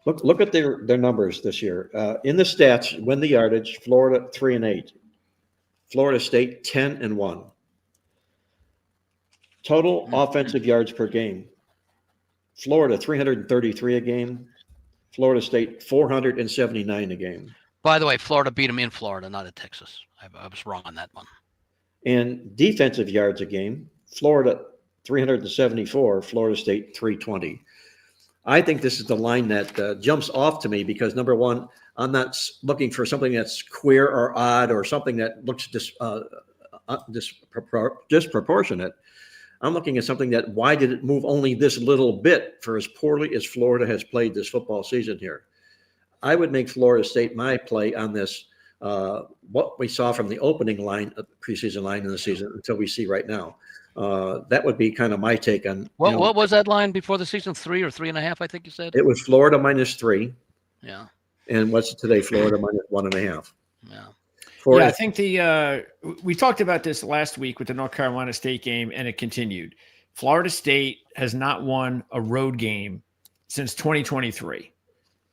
Look at their numbers this year. In the stats, win the yardage, Florida 3-8. Florida State 10-1. Total offensive yards per game. Florida 333 a game. Florida State 479 a game. By the way, Florida beat them in Florida, not at Texas. I was wrong on that one. And defensive yards a game. Florida 374. Florida State 320. I think this is the line that jumps off to me because, number one, I'm not looking for something that's queer or odd or something that looks disproportionate. I'm looking at something that, why did it move only this little bit for as poorly as Florida has played this football season here? I would make Florida State my play on this, what we saw from the opening line, preseason line in the season until we see right now. That would be kind of my take on. What was that line before the season? 3 or 3.5, I think you said? It was Florida -3. Yeah. And what's it today? Florida -1.5. Yeah. I think we talked about this last week with the North Carolina State game, and it continued. Florida State has not won a road game since 2023.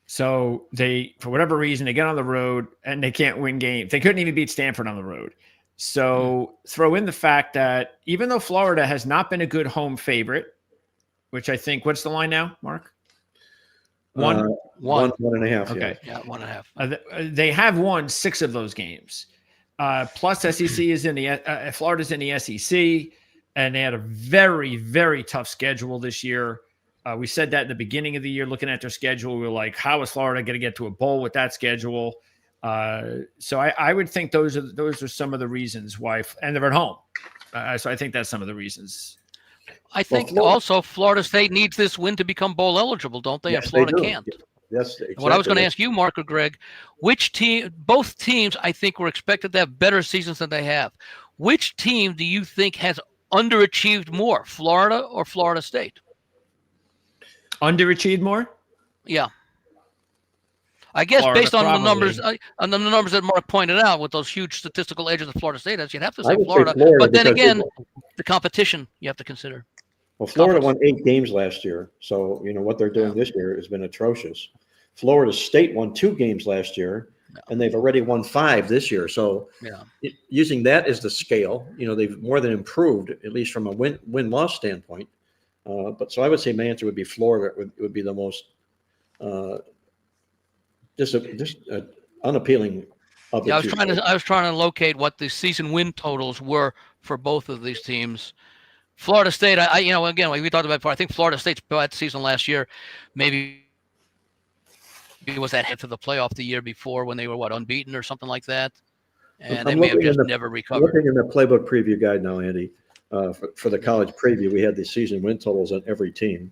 So they, for whatever reason, they get on the road and they can't win games. They couldn't even beat Stanford on the road. So throw in the fact that even though Florida has not been a good home favorite, which I think, what's the line now, Mark? 1.5. Okay. Yeah, 1.5. They have won 6 of those games. Plus SEC is in the Florida's in the SEC, and they had a very, very tough schedule this year. We said that in the beginning of the year, looking at their schedule, we were like, how is Florida going to get to a bowl with that schedule? So I would think those are some of the reasons why, and they're at home. So I think that's some of the reasons. I think Florida- also Florida State needs this win to become bowl eligible, don't they? Yes, And Florida they do. can't. Yes, exactly. What I was going to ask you, Mark or Greg, both teams, I think, were expected to have better seasons than they have. Which team do you think has underachieved more, Florida or Florida State? Underachieved more? Yeah. I guess Florida, based on probably. the numbers that Mark pointed out with those huge statistical edges that Florida State has, you'd have to I say would Florida. say Florida But then because again, the competition you have to consider. well, Florida Conference. won 8 games last year, so what they're doing Yeah. this year has been atrocious. Florida State won 2 games last year, and they've already won 5 this year. So, Yeah. using that as the scale, they've more than improved, at least from a win-loss standpoint. But so I would say my answer would be Florida. It would be the most just unappealing of the Yeah, two. I was trying to locate what the season win totals were for both of these teams. Florida State, again, like we talked about before, I think Florida State's bad season last year, maybe it was that hit to the playoff the year before when they were unbeaten or something like that, and they may have just never I'm recovered. looking in the playbook preview guide now, Andy. For the college preview, we had the season win totals on every team.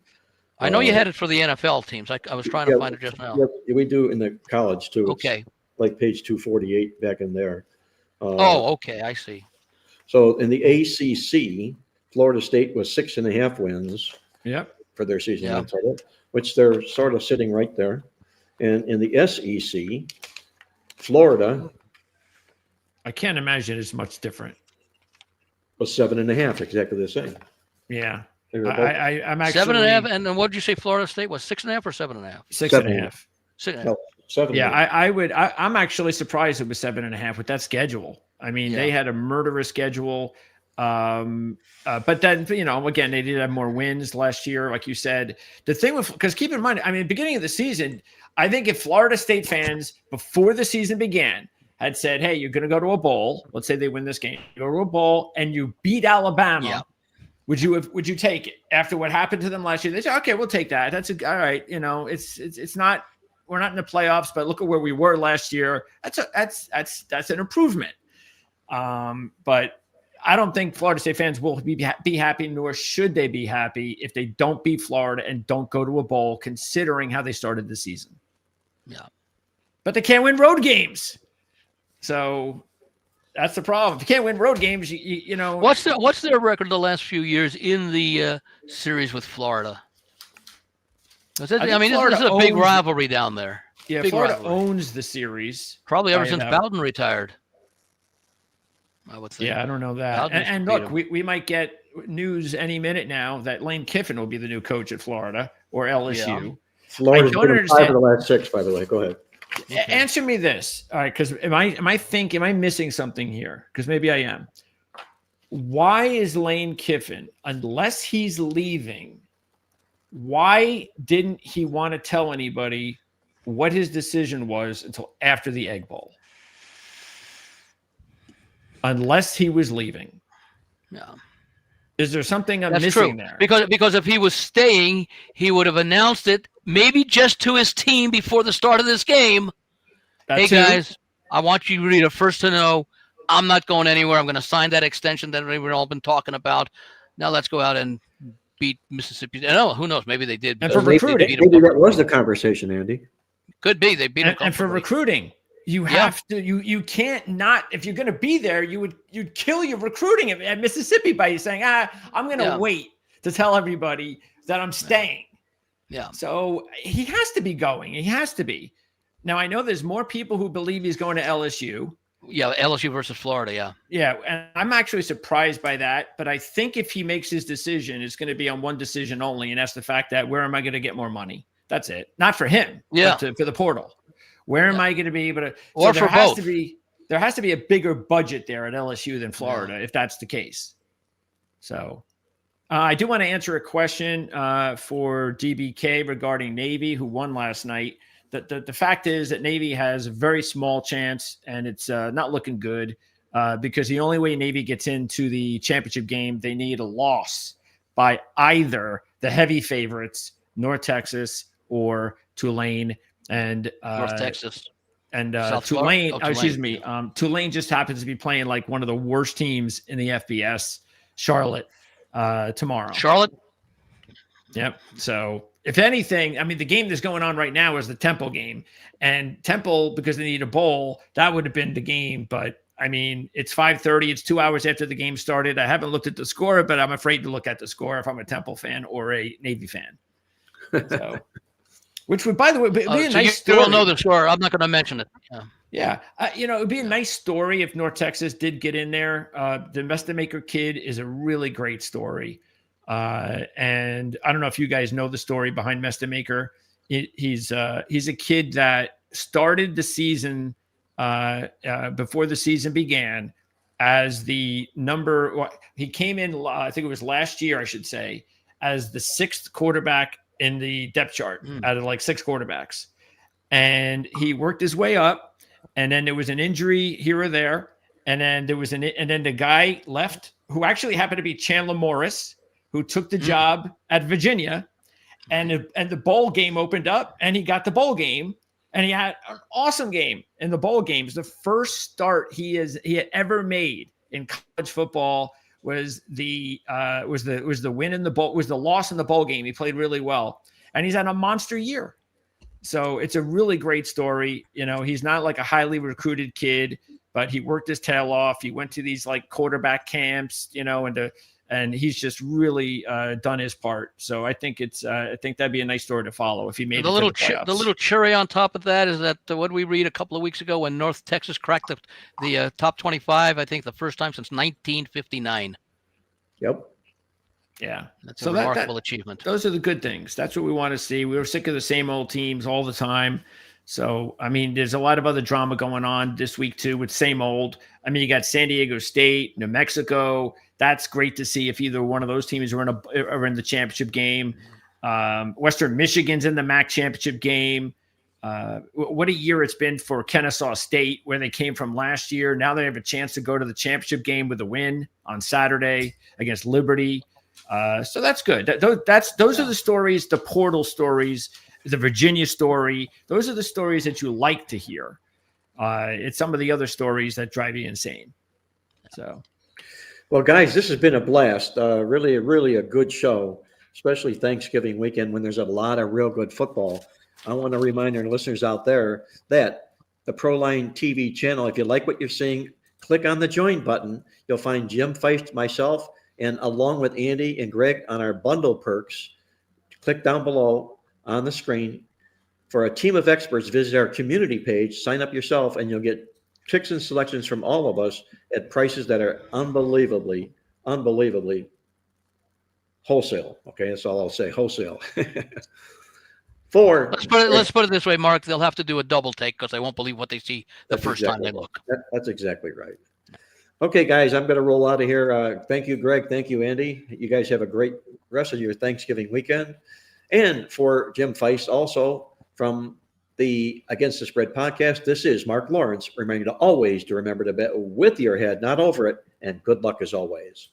I know you had it for the NFL teams. I was trying to find it just now. Yeah, we do in the college too. It's Okay. like page 248 back in there. Okay, I see. So in the ACC, Florida State was 6.5 wins Yep. for their season Yeah. win total, which they're sort of sitting right there. And in the SEC, Florida I can't imagine it's much different. was 7.5, exactly the same. Yeah. They were both I'm actually 7.5, and then what did you say? Florida State was 6.5 or 7.5? 6.5. 6.5. no, 7. Yeah, I'm actually surprised it was 7.5 with that schedule. I mean, they had a murderous schedule. But then, again, they did have more wins last year, like you said. The thing because keep in mind, I mean, beginning of the season, I think if Florida State fans before the season began had said, hey, you're going to go to a bowl. Let's say they win this game, you go to a bowl and you beat Alabama. Yeah. Would you take it after what happened to them last year? They say, okay, we'll take that. That's all right. It's not, we're not in the playoffs, but look at where we were last year. That's an improvement. But I don't think Florida State fans will be happy, nor should they be happy if they don't beat Florida and don't go to a bowl, considering how they started the season. Yeah. But they can't win road games. So that's the problem. If you can't win road games, you know. What's their record the last few years in the series with Florida? This is a big rivalry down there. Yeah, big Florida rivalry. owns the series. Probably ever Right since now. Bowden retired. I would think. Yeah, I don't know that. Bowden And beat look, him. we might get news any minute now that Lane Kiffin will be the new coach at Florida or LSU. Florida's I don't been in 5 understand. of the last 6, by the way. Go ahead. Okay. Answer me this. All right, because am I missing something here? Because maybe I am. Why is Lane Kiffin, unless he's leaving, why didn't he want to tell anybody what his decision was until after the Egg Bowl? Unless he was leaving. Yeah. Is there something I'm That's missing true. there? Because if he was staying, he would have announced it maybe just to his team before the start of this game. That Hey too? guys, I want you to be the first to know I'm not going anywhere. I'm going to sign that extension that we've all been talking about. Now let's go out and beat Mississippi. No, who knows? Maybe they did. And for Maybe- recruiting. Maybe that was the conversation, Andy. Could be. They beat him. And for comfortably. recruiting, you have to you can't not, if you're going to be there, you'd kill your recruiting at Mississippi by saying, I'm going to wait to tell everybody that I'm staying. Yeah. So he has to be going. He has to be. Now, I know there's more people who believe he's going to LSU. Yeah, LSU versus Florida. Yeah. Yeah, and I'm actually surprised by that. But I think if he makes his decision, it's going to be on one decision only, and that's the fact that where am I going to get more money? That's it. Not for him. Yeah. But for the portal. Where am I going to be able to? Or there for has both. There has to be a bigger budget there at LSU than Florida, if that's the case. So I do want to answer a question for DBK regarding Navy, who won last night. The fact is that Navy has a very small chance, and it's not looking good because the only way Navy gets into the championship game, they need a loss by either the heavy favorites, North Texas or Tulane. And North Texas. And South Tulane, Florida? excuse me, Tulane just happens to be playing like one of the worst teams in the FBS, Charlotte. tomorrow. Charlotte. Yep. So if anything, I mean, the game that's going on right now is the Temple game, and Temple, because they need a bowl, that would have been the game. But I mean, it's 5:30. It's 2 hours after the game started. I haven't looked at the score, but I'm afraid to look at the score if I'm a Temple fan or a Navy fan. So, which would, by the way, be a nice story. You will know the score. I'm not going to mention it. Yeah. It would be a nice story if North Texas did get in there. The Mestamaker kid is a really great story. And I don't know if you guys know the story behind Mestamaker. He's a kid that started the season before the season began as he came in, I think it was last year, I should say, as the 6th quarterback in the depth chart out of like 6 quarterbacks. And he worked his way up, and then there was an injury here or there. And then the guy left, who actually happened to be Chandler Morris, who took the job at Virginia, and the bowl game opened up, and he got the bowl game, and he had an awesome game in the bowl games. The first start he had ever made in college football was the win in the bowl, was the loss in the bowl game. He played really well, and he's had a monster year. So it's a really great story. He's not like a highly recruited kid, but he worked his tail off. He went to these like quarterback camps, and he's just really done his part. So I think that'd be a nice story to follow if he made the little cherry on top of that is that what we read a couple of weeks ago when North Texas cracked the top 25, I think the first time since 1959. Yep. Yeah. That's a remarkable achievement. Those are the good things. That's what we want to see. We were sick of the same old teams all the time. So, I mean, there's a lot of other drama going on this week too with same old. I mean, you got San Diego State, New Mexico. That's great to see if either one of those teams are in the championship game. Western Michigan's in the MAC championship game. What a year it's been for Kennesaw State, where they came from last year. Now they have a chance to go to the championship game with a win on Saturday against Liberty. So that's good. Those are the stories, the portal stories, the Virginia story. Those are the stories that you like to hear. It's some of the other stories that drive you insane. So, well, guys, this has been a blast. Really, really a good show, especially Thanksgiving weekend when there's a lot of real good football. I want to remind our listeners out there that the ProLine TV channel, if you like what you're seeing, click on the join button. You'll find Jim Feist, myself, and along with Andy and Greg on our bundle perks. Click down below on the screen. For a team of experts, visit our community page, sign up yourself, and you'll get picks and selections from all of us at prices that are unbelievably wholesale. Okay, that's all I'll say, wholesale. Let's put it this way, Mark. They'll have to do a double take because they won't believe what they see the first time they look. That's exactly right. Okay, guys, I'm going to roll out of here. Thank you, Greg. Thank you, Andy. You guys have a great rest of your Thanksgiving weekend. And for Jim Feist, also from the Against the Spread podcast, this is Mark Lawrence, reminding you to always remember to bet with your head, not over it, and good luck as always.